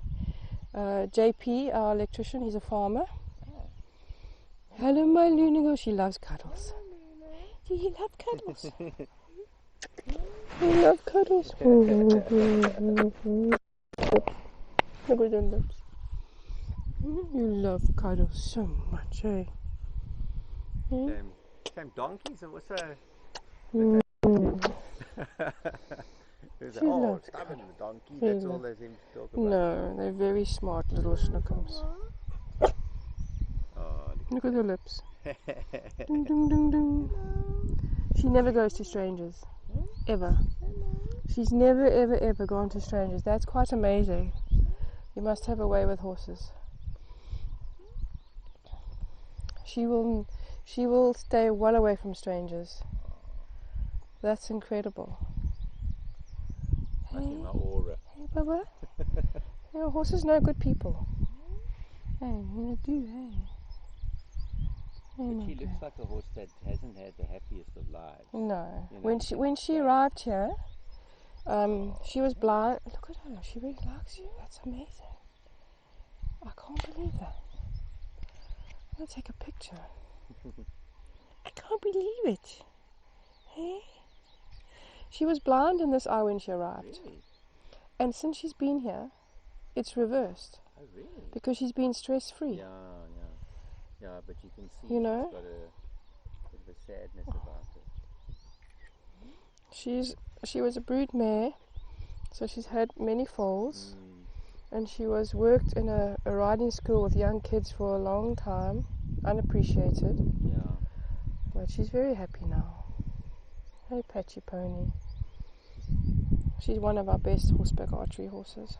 our electrician. He's a farmer. Hello, my Luna. She loves cuddles. Do you love cuddles? You love cuddles. Look at your lips. You love cuddles so much, eh? Same donkeys and also. Stubborn donkey. That's all they seem to talk about. No, they're very smart little schnookums. Look at her lips. Ding, ding, ding, ding. She never goes to strangers. Ever. She's never, ever, ever gone to strangers. That's quite amazing. You must have a way with horses. She will stay well away from strangers. That's incredible. Must be my aura. Hey, Baba. Your horses know good people. Hey, they do, hey. But she looks like a horse that hasn't had the happiest of lives. No. You know, when she arrived here, she was blind. Look at her. She really likes you. That's amazing. I can't believe that. I'm going to take a picture. I can't believe it. Hey? She was blind in this eye when she arrived. Really? And since she's been here, it's reversed. Oh, really? Because she's been stress-free. Yeah, but you can see you know? she's got a bit of a sadness about it. She was a brood mare, so she's had many foals, and she was worked in a riding school with young kids for a long time, unappreciated. Yeah. But she's very happy now. Hey, Patchy Pony. She's one of our best horseback archery horses.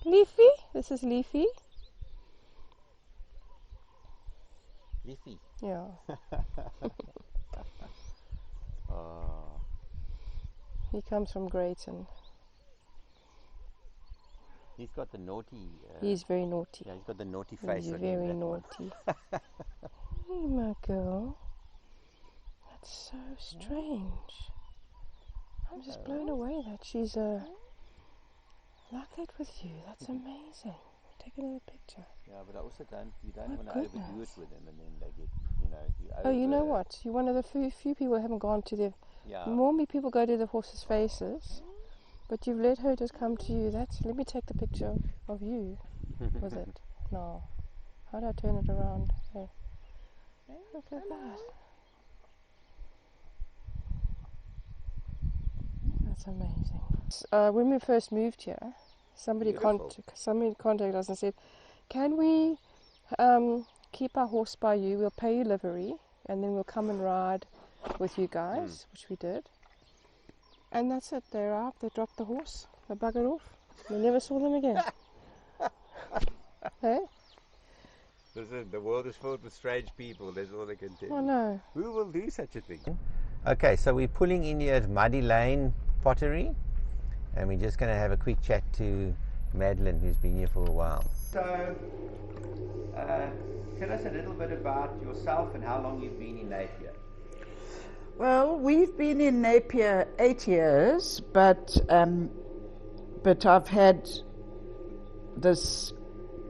Leafy, this is Leafy. Leafy. Yeah. He comes from Greyton. He's got the naughty. He's very naughty. Yeah, he's got the naughty face. He's very naughty. Hey, my girl. That's so strange. I'm just blown away that she's like that with you. That's amazing. Take another picture. Yeah, but I also you don't want to overdo it with them, and then they get, you know what? You're one of the few people who haven't gone to the. Yeah. Normally people go to the horses' faces, but you've let her just come to you. Let me take the picture of you with it. No. How do I turn it around? Hey. Look at that. That's amazing. When we first moved here, somebody contacted us and said, "Can we keep our horse by you? We'll pay you livery, and then we'll come and ride with you guys," which we did. And that's it. They arrived. They dropped the horse. They buggered off. We never saw them again. Hey? The world is filled with strange people. That's all I can tell you. Oh no. Who will do such a thing? Okay, so we're pulling in here at Muddy Lane Pottery, and we're just going to have a quick chat to Madeline, who's been here for a while. So, tell us a little bit about yourself and how long you've been in Napier. Well, we've been in Napier 8 years, but I've had this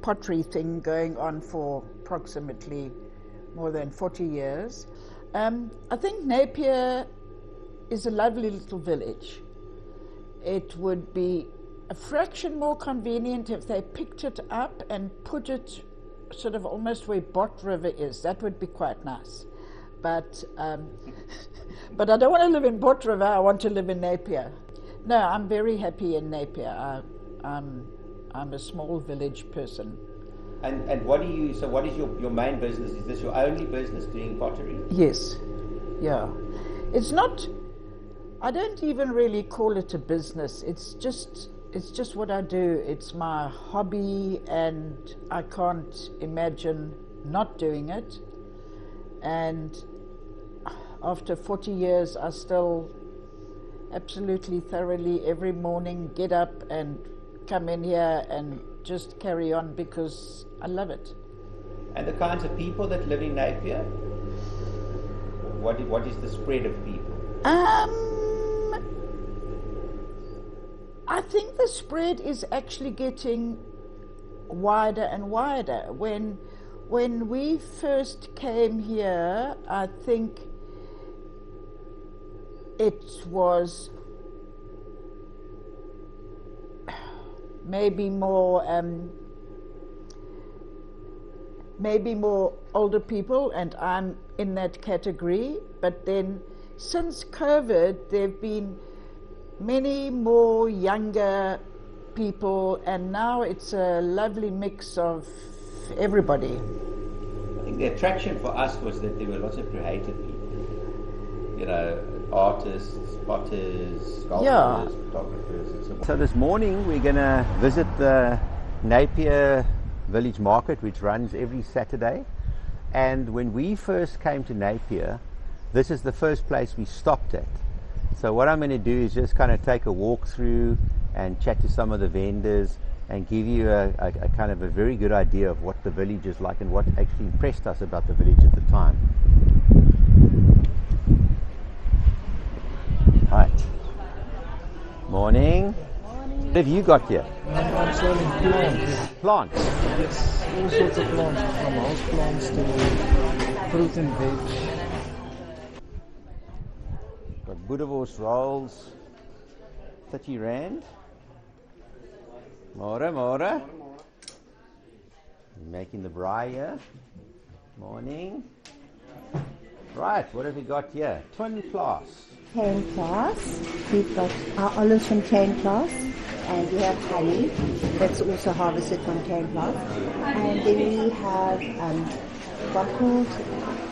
pottery thing going on for approximately more than 40 years. I think Napier is a lovely little village. It would be a fraction more convenient if they picked it up and put it sort of almost where Bot River is. That would be quite nice. But I don't want to live in Bot River. I want to live in Napier. No, I'm very happy in Napier. I'm a small village person. And what is your main business? Is this your only business, doing pottery? Yes, yeah. It's not, I don't even really call it a business. It's just what I do. It's my hobby, and I can't imagine not doing it. And after 40 years, I still absolutely thoroughly every morning get up and come in here and just carry on because I love it. And the kinds of people that live in Napier? What is the spread of people? I think the spread is actually getting wider and wider. When we first came here, I think it was maybe more older people, and I'm in that category. But then since COVID, there have been many more younger people, and now it's a lovely mix of everybody. I think the attraction for us was that there were lots of creative people. You know, artists, potters, sculptors, photographers, and so on. So this morning we're going to visit the Napier Village Market, which runs every Saturday. And when we first came to Napier, this is the first place we stopped at. So what I'm going to do is just kind of take a walk through and chat to some of the vendors and give you a kind of a very good idea of what the village is like and what actually impressed us about the village at the time. Hi. Morning. What have you got here? I'm selling plants. Plants? Yes, all sorts of plants, from house plants to fruit and veg. Got Windhorse rolls, 30 Rand. Mura. Making the braai here. Morning. Right, what have we got here? Twin class. Cane class. We've got our olives from cane class, and we have honey that's also harvested from cane class. And then we have bottled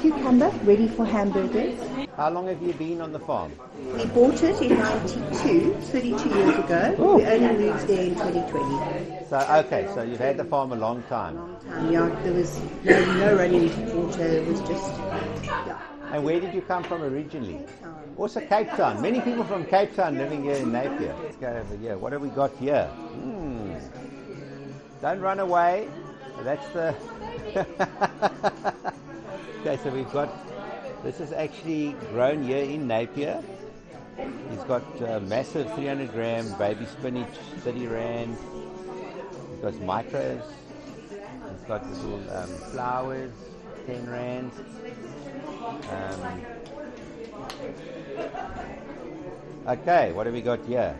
cucumber ready for hamburgers. How long have you been on the farm? We bought it in 92, 32 years ago. Ooh. We only moved there in 2020. So you've had the farm a long time. Yeah, there was no running water, it was just, yeah. And where did you come from originally? Also Cape Town. Many people from Cape Town living here in Napier. Let's go over here. What have we got here? Don't run away. That's the... Okay, so we've got... This is actually grown here in Napier. He's got massive 300 gram baby spinach, 30 Rand. He's got micros. He's got little flowers, 10 Rand. Okay, what have we got here?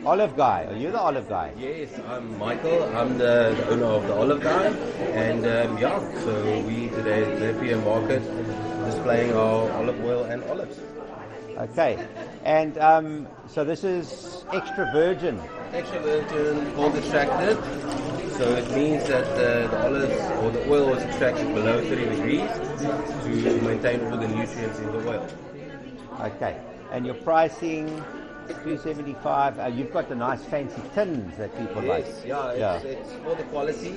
Olive Guy. Are you the Olive Guy? Yes, I'm Michael. I'm the owner of the Olive Guy. And so we today at the Napier Market displaying our olive oil and olives. Okay, and so this is extra virgin. Extra virgin, cold extracted. So it means that the olives or the oil was extracted below 30 degrees to maintain all the nutrients in the oil. Okay, and your pricing, $2.75. You've got the nice fancy tins that people like. It's for the quality.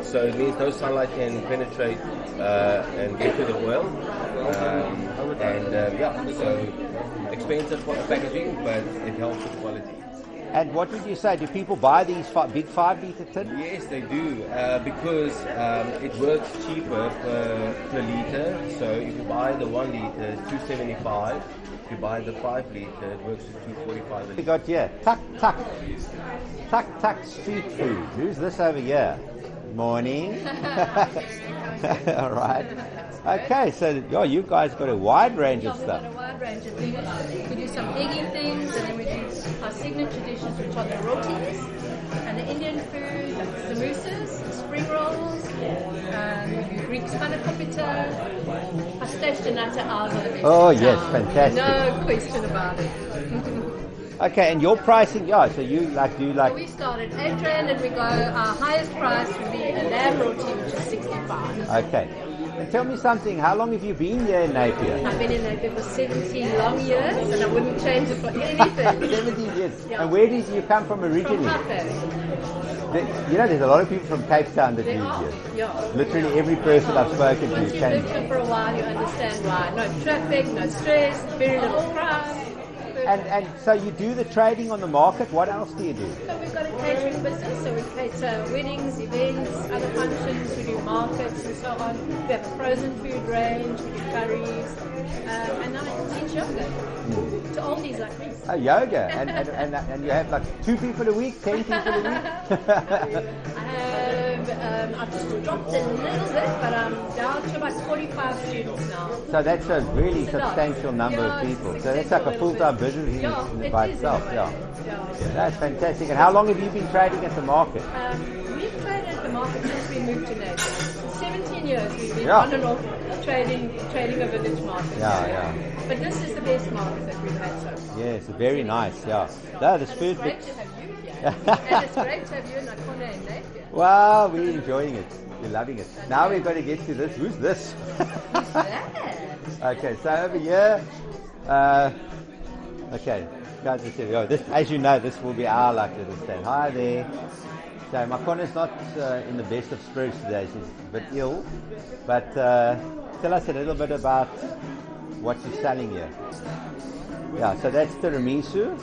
So it means no sunlight can penetrate and get to the oil. So expensive for the packaging, but it helps with quality. And what would you say? Do people buy these big 5-litre tins? Yes, they do, because it works cheaper per litre. So if you buy the 1 litre, it's $2.75. If you buy the 5 litre, it works at $2.45. We got here, Tuck street food. Who's this over here? Morning. All right. Okay, so you guys got a wide range of stuff. We've got a wide range of things. We do some egging things, and then we do our signature dishes, which are the rotis, and the Indian food, the samosas, the spring rolls, we do Greek spanakopita, pastèche de nata are the best. Oh yes, fantastic. No question about it. Okay, and your pricing, so you do like... So we start at 8 Rand, and we go, our highest price would be a lamb and roti, which is 65. Okay. And tell me something, how long have you been here in Napier? I've been in Napier for 17 long years, and I wouldn't change it for anything. 17 years. Yeah. And where did you come from originally? You know, there's a lot of people from Cape Town that live here. Yeah. Literally every person I've spoken to Once you've came. lived here for a while, you understand why. No traffic, no stress, very little crowd. And so you do the trading on the market. What else do you do? So we've got a catering business, so we cater weddings, events, other functions, we do markets and so on. We have a frozen food range, we do curries, and then I can teach yoga to oldies like me. Oh, yoga. And you have like 2 people a week, 10 people a week? I've just dropped a little bit, but I'm down to about 45 students now. So that's a really substantial number of people. So that's like a full-time business by itself. Yeah. That's fantastic. And how long have you been trading at the market? We've traded at the market since we moved to Napier. 17 years we've been Yeah. on and off trading a village market. Yeah. But this is the best market that we've had so far. Yes, very nice. Yeah. No, this food. It's great to have you here. And it's great to have you in Akhona and Napia. Wow, we're enjoying it. We're loving it. Now we've got to get to this. Who's this? Okay, so over here. Okay, guys, this, as you know, this will be our luck to stand. Hi there. So Makhona's not in the best of spirits today. She's a bit ill. But tell us a little bit about what you're selling here. Yeah, so that's tiramisu.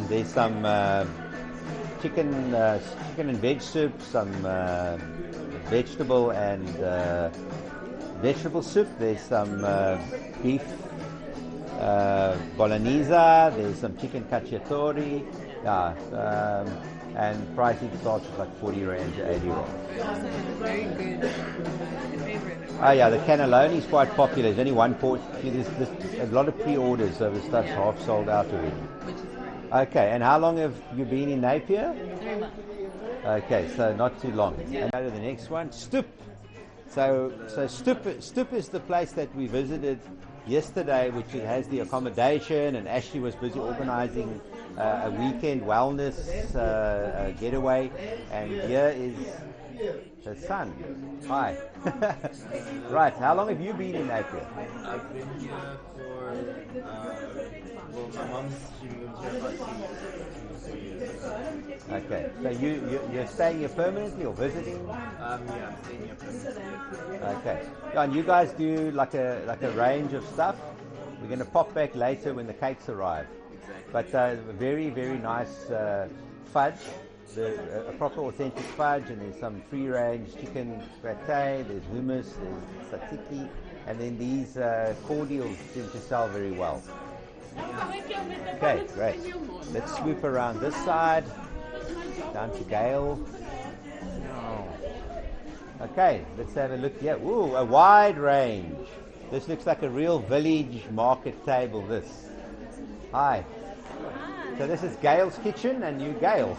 There's some chicken and veg soup, some vegetable soup. There's some beef bolognese. There's some chicken cacciatore. And pricing starts at like 40 rand to 80 rand. Very good. Oh yeah, the cannelloni is quite popular. There's only one port. There's a lot of pre-orders, so the stuff's half sold out already. Okay, and how long have you been in Napier? 3 months. Okay, so not too long. And go to the next one, Stoep. So Stoep is the place that we visited yesterday, which has the accommodation, and Ashley was busy organising a weekend wellness getaway, and here is her son. Hi. Right, how long have you been in Napier? I've been here for, my mom, she moved here about 2 years ago. Okay, so you're staying here permanently or visiting? Yeah, I'm staying here permanently. Okay, yeah, and you guys do like a range of stuff. We're going to pop back later when the cakes arrive. Exactly. But very, very nice fudge, a proper authentic fudge, and there's some free-range chicken pate, there's hummus, there's satiki, and then these cordials seem to sell very well. Okay, great. Let's swoop around this side, down to Gale. Okay, let's have a look here. Ooh, a wide range. This looks like a real village market table, this. Hi. So this is Gail's kitchen and you Gail.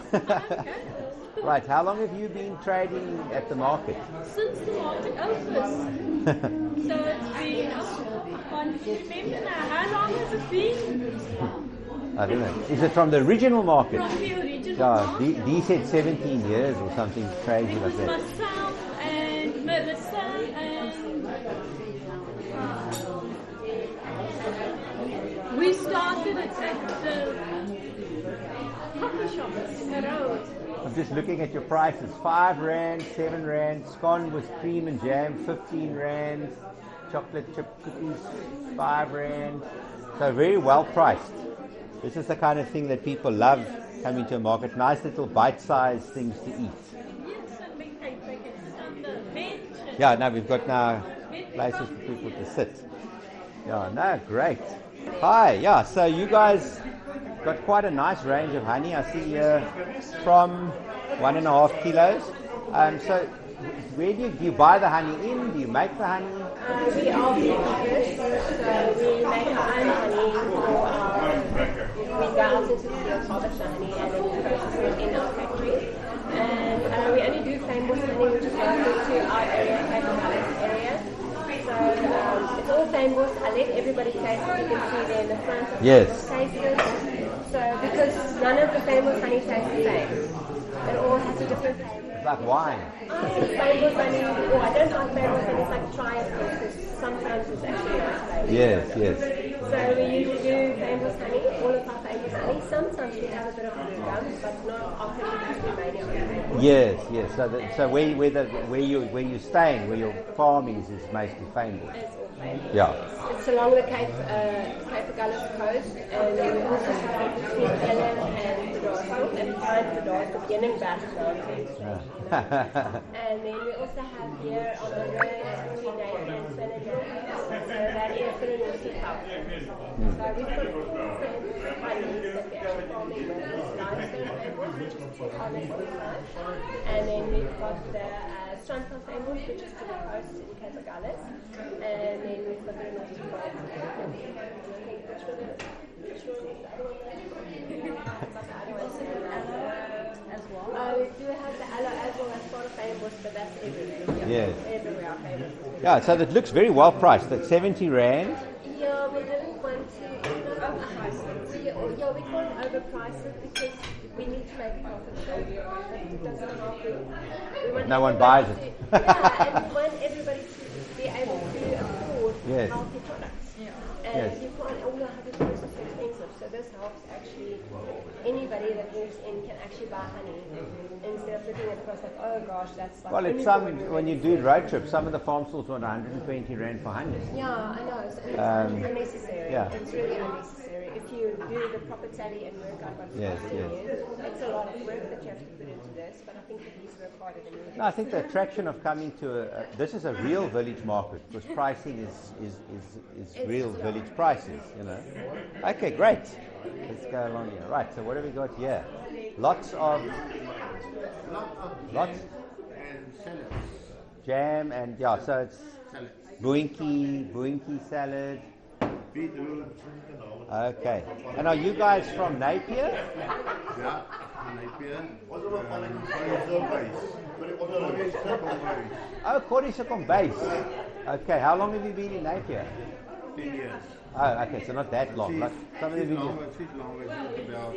Right, how long have you been trading at the market? Since the market opened. So it's been on November now. How long has it been? I don't know. Is it from the original market? From the original market. Dee said 17 years or something crazy like that. Myself and Melissa and we started at the coffee shop in the road. I'm just looking at your prices. 5 rand, 7 rand, scone with cream and jam, 15 rand, chocolate chip cookies, 5 rand. So very well priced. This is the kind of thing that people love coming to a market. Nice little bite-sized things to eat. Yes, and they can sit on the bench. Yeah, now we've got now places for people to sit. Yeah, no, great. Hi, yeah, so you guys got quite a nice range of honey. I see here from 1.5 kilos. So where do you buy the honey in? Do you make the honey? We are beekeepers, so we make our own honey. We go out into the fields, harvest the honey, and then we process it in our factory. And we only do fynbos honey, which is local to our area, Cape area. So it's all fynbos. I let everybody taste it. You can see there in the front. Yes. Taste it. So because none of the fynbos honey tastes the same. It all has a different flavor. It's like wine. Bamboo honey, or I don't like bamboo honey, it's like try it because sometimes it's actually nice flavor. Yes, yes. So we usually do bamboo honey, all of our bamboo honey. Sometimes we have a bit of blue gum, but not often because we mainly on bamboo. Yes, yes. So where you're staying, where your farm is mostly famous. It's all famous. Yeah. It's along the Cape Agulhas coast, and then we also have between Ellen and Bedastel, and behind Bedastel, beginning Bath Mountains. And then we also have here on the road between Napier and Vindigo, so that is the North Pub. So we've got honeys that we actually farming with this limestone famous, which is to Honestly Fresh. And then we've got the Strandveld famous, which is to the coast in Cape Agulhas. And then we've got the North Pub. I think which one is the other one? As well. We do have the aloe as well as part of famous, but that's everywhere. Yes. Everywhere famous. Yeah, so that looks very well priced. That's 70 rand. Yeah, we didn't want to overprice it. Yeah, we can't overprice it because we need to make a profit. So it doesn't help. We want No one buys it. And we want everybody to be able to afford healthy products. And you can't, all the honey prices are expensive, so this helps actually anybody that moves in can actually buy honey instead of looking at the price like, oh gosh, that's like. Well, it's when you do road trips, some of the farm stalls want 120 rand for honey. Yeah, I know. So it's unnecessary. Yeah. It's really unnecessary. If you do the proper tally and work out what's it's a lot of work that you have to put into this, but I think the bees work harder than you. No, I think the attraction of coming to this is a real village market because pricing is real village prices, you know. Okay, great. Let's go along here. Right, so what have we got here? Lots and salads. Jam and so it's boinky salad. Beetroot. Okay. And are you guys from Napier? Yeah, Napier. Oh, Cornichon base. Okay, how long have you been in Napier? 10 years. Oh, okay, so not that long. Like some of the She's longer, about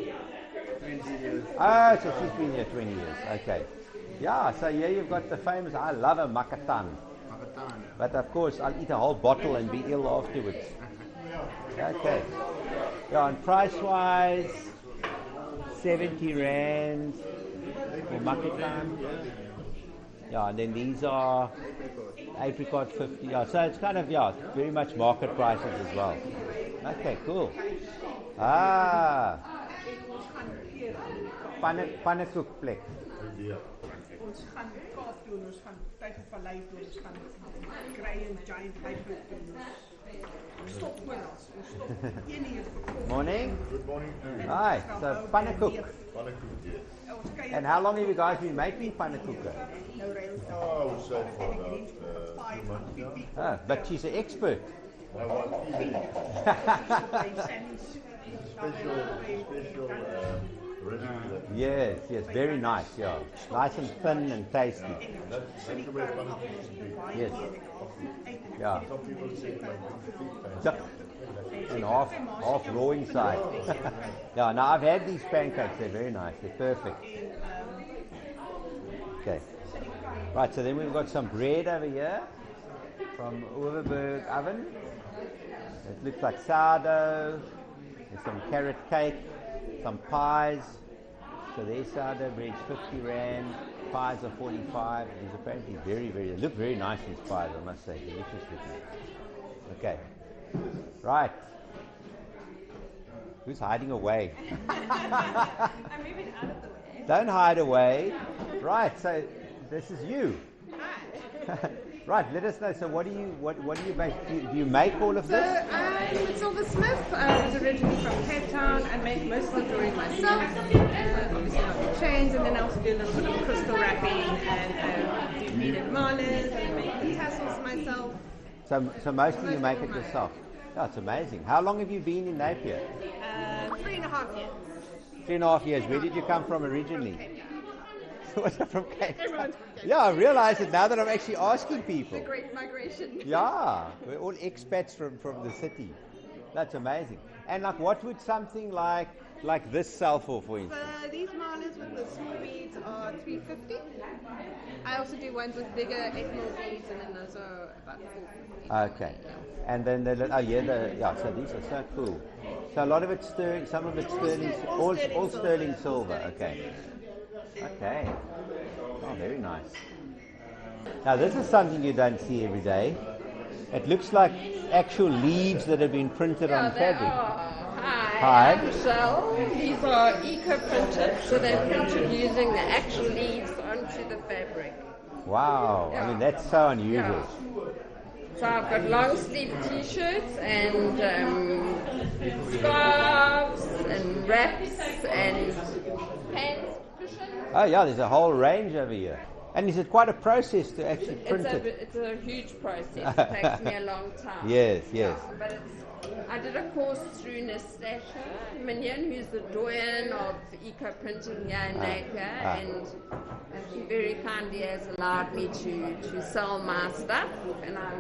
20 years. Oh, so she's been here 20 years. Okay. Yeah, so here you've got the famous, I love a makatan. But of course, I'll eat a whole bottle and be ill afterwards. Okay. Yeah, and price-wise, 70 rand for makatan. Yeah, and then these are apricot 50. Yeah, so it's kind of, very much market prices as well. Okay, cool. Pannenkoekplek. Ons gaan kaas doen, ons gaan Tygervallei doen, ons gaan Grey Giant Hybrid doen. Ons stop gewoon ons stop 1 uur voor. Morning. Good morning. Hi, so pannenkoek. Pannenkoek, yes. And how long have you guys been making pannenkoeken? I would say for about 2 months now. But she's an expert. Special recipe. Yes, very nice, nice and thin and tasty. That's the way pannenkoek should be. Yes. Yeah. Some people say like and half raw inside. Yeah, now I've had these pancakes, they're very nice, they're perfect. Okay. Right, so then we've got some bread over here from Overberg oven. It looks like sourdough. There's some carrot cake, some pies. So there's sourdough bread's 50 rand, pies are 45. These apparently they look very nice, these pies, I must say, delicious looking. Okay. Right. Who's hiding away? I'm moving out of the way. Don't hide away. Right, so this is you. Hi. Right, let us know. So what do you make? Do you make all of this? So I'm a silversmith. I was originally from Cape Town. I make most of the jewelry myself. Obviously I do chains, and then I also do a little bit of crystal wrapping and do beaded malas, and I make the tassels myself. So mostly you make it yourself. That's amazing. How long have you been in Napier? 3.5 years. 3.5 years. Where did you come from originally? Was it from Cape Town? Everyone's from Cape Town. Yeah, I realize it now that I'm actually asking people. The Great Migration. Yeah, we're all expats from the city. That's amazing. And like, what would something like like this sell for instance? These marlins with the small beads are $350. I also do ones with bigger 8 mil beads, and then those are about $450. Okay. And then so these are so cool. So a lot of it's sterling, some of it's sterling, all sterling silver. Okay. Okay. Oh, very nice. Now this is something you don't see every day. It looks like actual leaves that have been printed on fabric. Hi. So these are eco-printed, so they're printed using the actual leaves onto the fabric. Wow. Yeah. I mean, that's so unusual. Yeah. So I've got long sleeve t-shirts and scarves and wraps and pants, cushions. Oh yeah, there's a whole range over here. And is it quite a process to actually print it? It's a huge process. It takes me a long time. Yes. Yeah, but I did a course through Nastasia Minion, who's the doyen of eco-printing here in Napier, and she very kindly has allowed me to sell my stuff, and I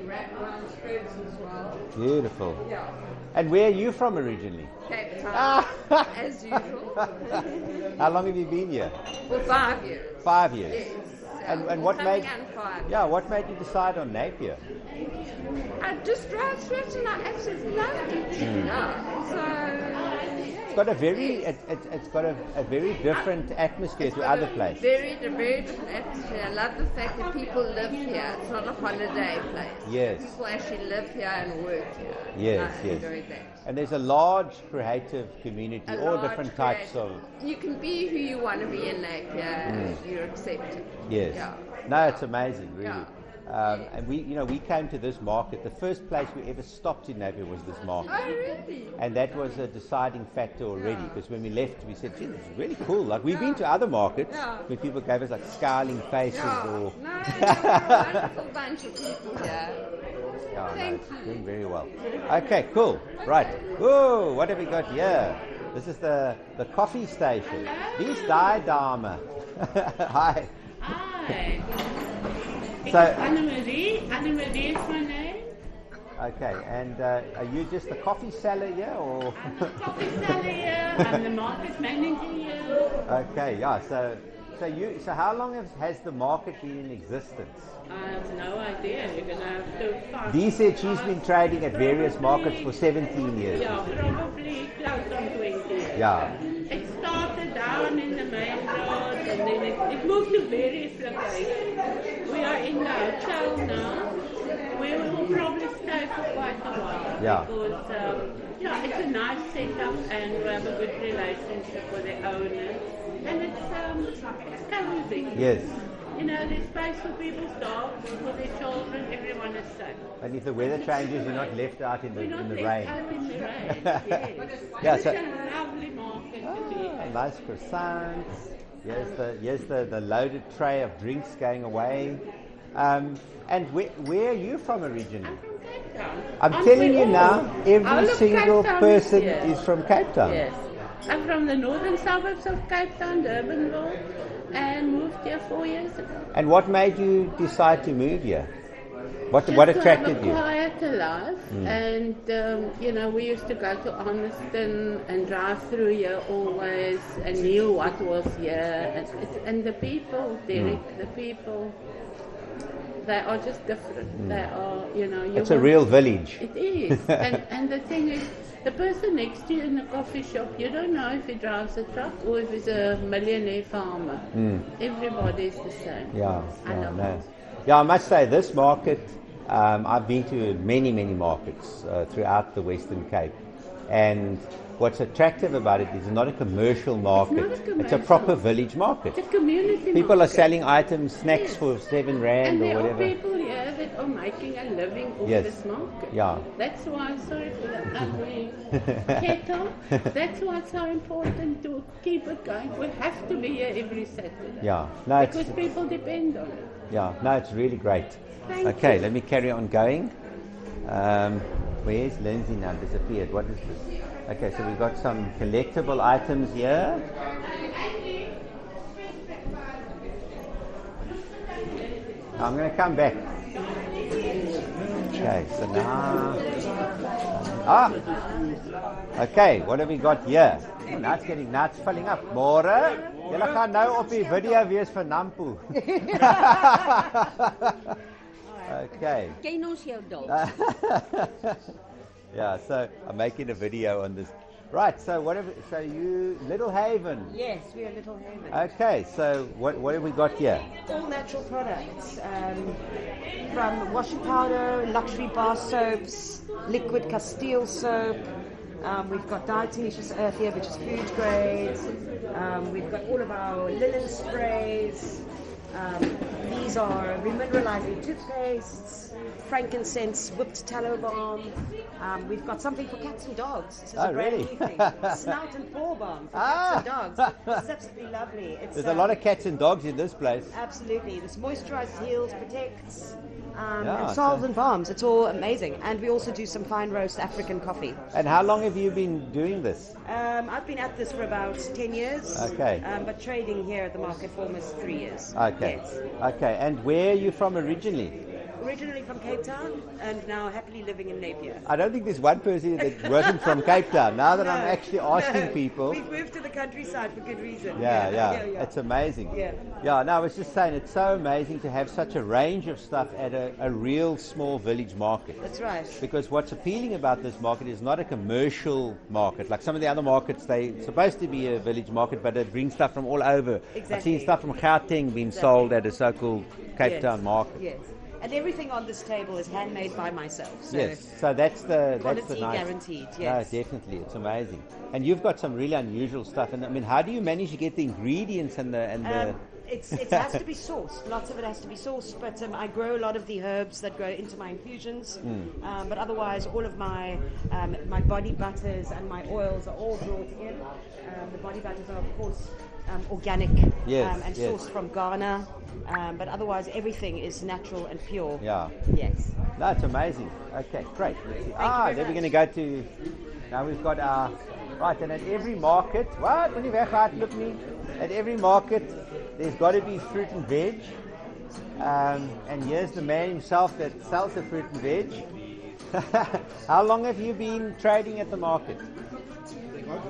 wrap around skirts as well. Beautiful. Yeah. And where are you from originally? Cape Town, as usual. How long have you been here? For 5 years. 5 years. Yes. And what made? What made you decide on Napier? I just drive through it and I absolutely loved it. Yeah. So it's got a very a very different atmosphere to other places. Very different atmosphere. I love the fact that people live here. It's not a holiday place. Yes. People actually live here and work here. Yes, I enjoyed that. And there's a large creative community, all different types of. You can be who you want to be in Napier. You're accepted. Yes. Yeah. No, it's amazing, really. Yeah. And we came to this market. The first place we ever stopped in Napier was this market. Oh, really? And that was a deciding factor already, because when we left, we said, "Gee, this is really cool." Like we've been to other markets where people gave us like scowling faces or. No, a wonderful bunch of people here. Thank you. Doing very well. Okay, cool. Right. Whoa, what have we got here? This is the coffee station. These Dame. Hi. Hi. So, Anne-Marie is my name. Okay, and are you just the coffee seller here, or? I'm the coffee seller here. I'm the market manager here. Okay, yeah. So how long has the market been in existence? I have no idea. You're gonna have to find. Dee said she's been trading at various markets for 17 years. Yeah, probably close on 20 years. Yeah. It started down in the main road, and then it moved to various locations. We are in the hotel now. We will probably stay for quite a while. Yeah. Because it's a nice setup, and we have a good relationship with the owners, and it's cozy. Yes. You know, there's space for people's dogs, for their children, everyone is safe. And if the weather changes, you're not left out in the rain. We're not left out in the rain, yes. Yeah, It's so a lovely market to be in. nice croissants. Here's the loaded tray of drinks going away. And where are you from originally? I'm telling you now, every single person is from Cape Town. Yes. I'm from the northern suburbs of Cape Town, Durbanville, and moved here 4 years ago. And what made you decide to move here? What attracted you? To have a quieter life, and we used to go to Ormiston and drive through here always, and knew what was here, and the people, Derek, the people. They are just different. They are, It's a real village. It is. and the thing is, the person next to you in the coffee shop, you don't know if he drives a truck or if he's a millionaire farmer. Everybody's the same. Yeah, I love it. Yeah, I must say, this market, I've been to many, many markets throughout the Western Cape. And what's attractive about it is it's not a commercial market. It's a proper village market. It's a community People market. are selling items, snacks for 7 rand and or there whatever. are people here that are making a living off Yes. this market. Yeah. That's why, sorry for the ugly kettle, that's why it's so important to keep it going. We have to be here every Saturday. Yeah. No, because people depend on it. Yeah, no, it's really great. Thank Okay, you. let me carry on going. Where's Lindsay now? Disappeared. What is this? Okay, so we've got some collectible items here. I'm going to come back. Okay, so now... okay, what have we got here? Now it's filling up. Mura, julle gaan nou op die video wees vir Nampo. Okay. Ken ons jou dalk? Yeah, so I'm making a video on this. Right, so so you Little Haven. Yes, we are Little Haven. Okay, so what have we got here? All natural products, from washing powder, luxury bar soaps, liquid Castile soap. We've got diatomaceous earth here, which is food grade. We've got all of our linen sprays. These are remineralizing toothpastes, frankincense, whipped tallow balm. We've got something for cats and dogs. This is a brand new thing. Snout and paw balm for cats and dogs. It's absolutely lovely. There's a lot of cats and dogs in this place. Absolutely. This moisturizes, heals, protects, and salves and balms. It's all amazing. And we also do some fine roast African coffee. And how long have you been doing this? I've been at this for about 10 years. Okay. But trading here at the market for almost 3 years. Okay. Yes. Okay. And where are you from originally? Originally from Cape Town, and now happily living in Napier. I don't think there's one person that wasn't from Cape Town. Now that I'm actually asking people. We've moved to the countryside for good reason. Yeah. It's amazing. Yeah, no, I was just saying, it's so amazing to have such a range of stuff at a real small village market. That's right. Because what's appealing about this market is not a commercial market. Like some of the other markets, they're supposed to be a village market, but it brings stuff from all over. Exactly. I've seen stuff from Gauteng being sold at a so-called Cape Town market. Yes. And everything on this table is handmade by myself. So yes, so that's the quality nice. Guaranteed. Yes, no, definitely, it's amazing. And you've got some really unusual stuff. And I mean, how do you manage to get the ingredients and the? It has to be sourced. Lots of it has to be sourced. But I grow a lot of the herbs that go into my infusions. But otherwise, all of my my body butters and my oils are all brought in. The body butters are, of course, organic and sourced from Ghana. But otherwise, everything is natural and pure. Yeah. Yes. No, it's amazing. Okay, great. Then we're going to go to. Now we've got our right, and at every market, at every market, there's got to be fruit and veg. And here's the man himself that sells the fruit and veg. How long have you been trading at the market?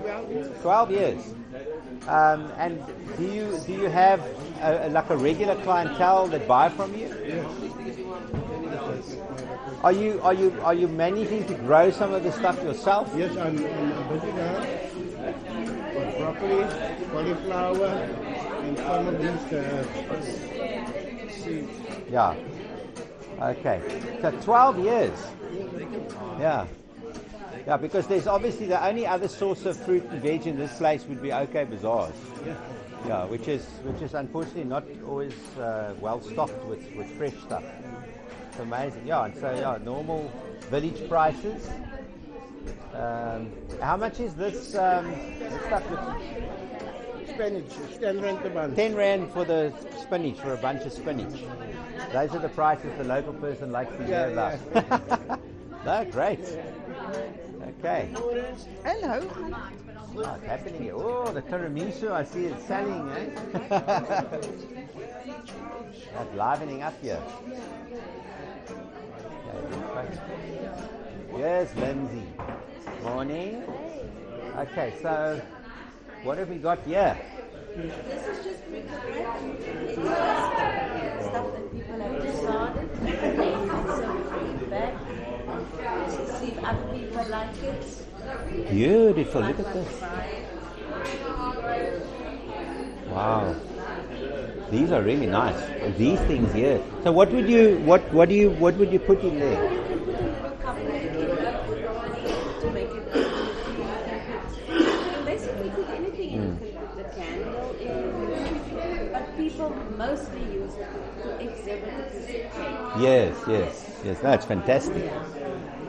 12 years. 12 years. And do you have like a regular clientele that buy from you? Yes. Are you managing to grow some of the stuff yourself? Yes, I'm busy now. Broccoli, cauliflower, and some of these seeds. Yeah. Okay. So 12 years. Yeah. Yeah, because there's obviously the only other source of fruit and veg in this place would be OK Bazaars. Yeah, which is unfortunately not always well stocked with fresh stuff. It's amazing. Yeah, and so normal village prices. How much is this stuff? Spinach, 10 rand a bunch. 10 rand for the spinach, for a bunch of spinach. Those are the prices the local person likes to hear about. No, great. Okay. Hello. What's happening here? Oh, the tiramisu, I see it selling, eh? That's livening up here. Okay, yes, Lindsay. Morning. Okay, so what have we got here? This is just Pickle Green. It's stuff that people have discarded and they have some feedback to see if other people like it. Beautiful, look at this. Wow. These are really nice. These things here. So what would you put in there? To make it basically put anything in. The candle in, but people mostly use it to exhibit the cake. Yes. That's fantastic.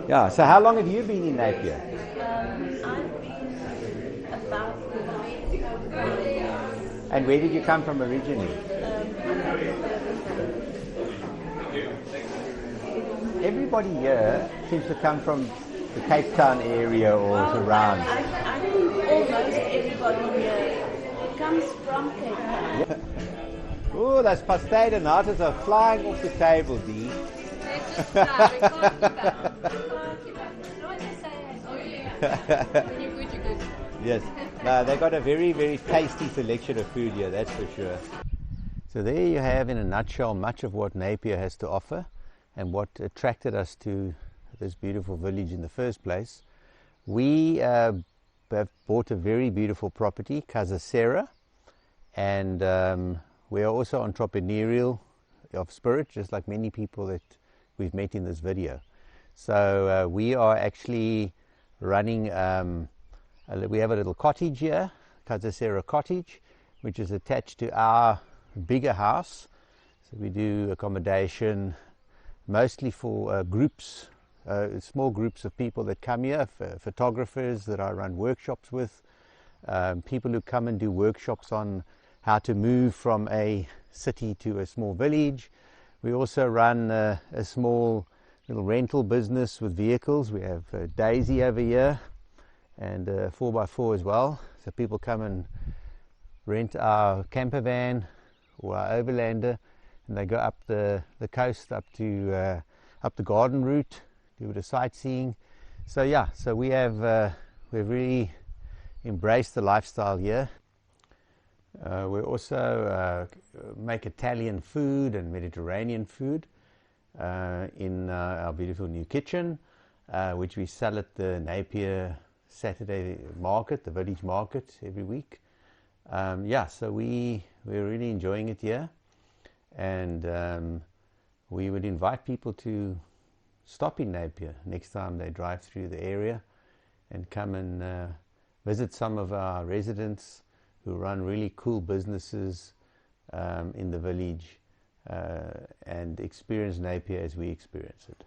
Yeah. So how long have you been in Napia? I've been about 4 years. And where did you come from originally? Everybody here seems to come from the Cape Town area or around. I think almost everybody here comes from Cape Town. Yeah. Oh, those pastel natas are flying off the table, Dee. Yes. They've got a very, very tasty selection of food here, that's for sure. So there you have, in a nutshell, much of what Napier has to offer and what attracted us to this beautiful village in the first place. We have bought a very beautiful property, Kasa Serra, and we are also entrepreneurial of spirit, just like many people that we've met in this video. So we are actually running, we have a little cottage here, Kasa Serra Cottage, which is attached to our bigger house. So we do accommodation mostly for groups, small groups of people that come here, photographers that I run workshops with, people who come and do workshops on how to move from a city to a small village. We also run a small little rental business with vehicles. We have Daisy over here and 4x4 as well. So people come and rent our camper van or our overlander, and they go up the coast up to up the garden route, do a bit of sightseeing. So yeah, so we have we've really embraced the lifestyle here. We also make Italian food and Mediterranean food in our beautiful new kitchen, which we sell at the Napier Saturday market, the village market, every week. Yeah, so we're really enjoying it here, and we would invite people to stop in Napier next time they drive through the area and come and visit some of our residents who run really cool businesses in the village and experience Napier as we experience it.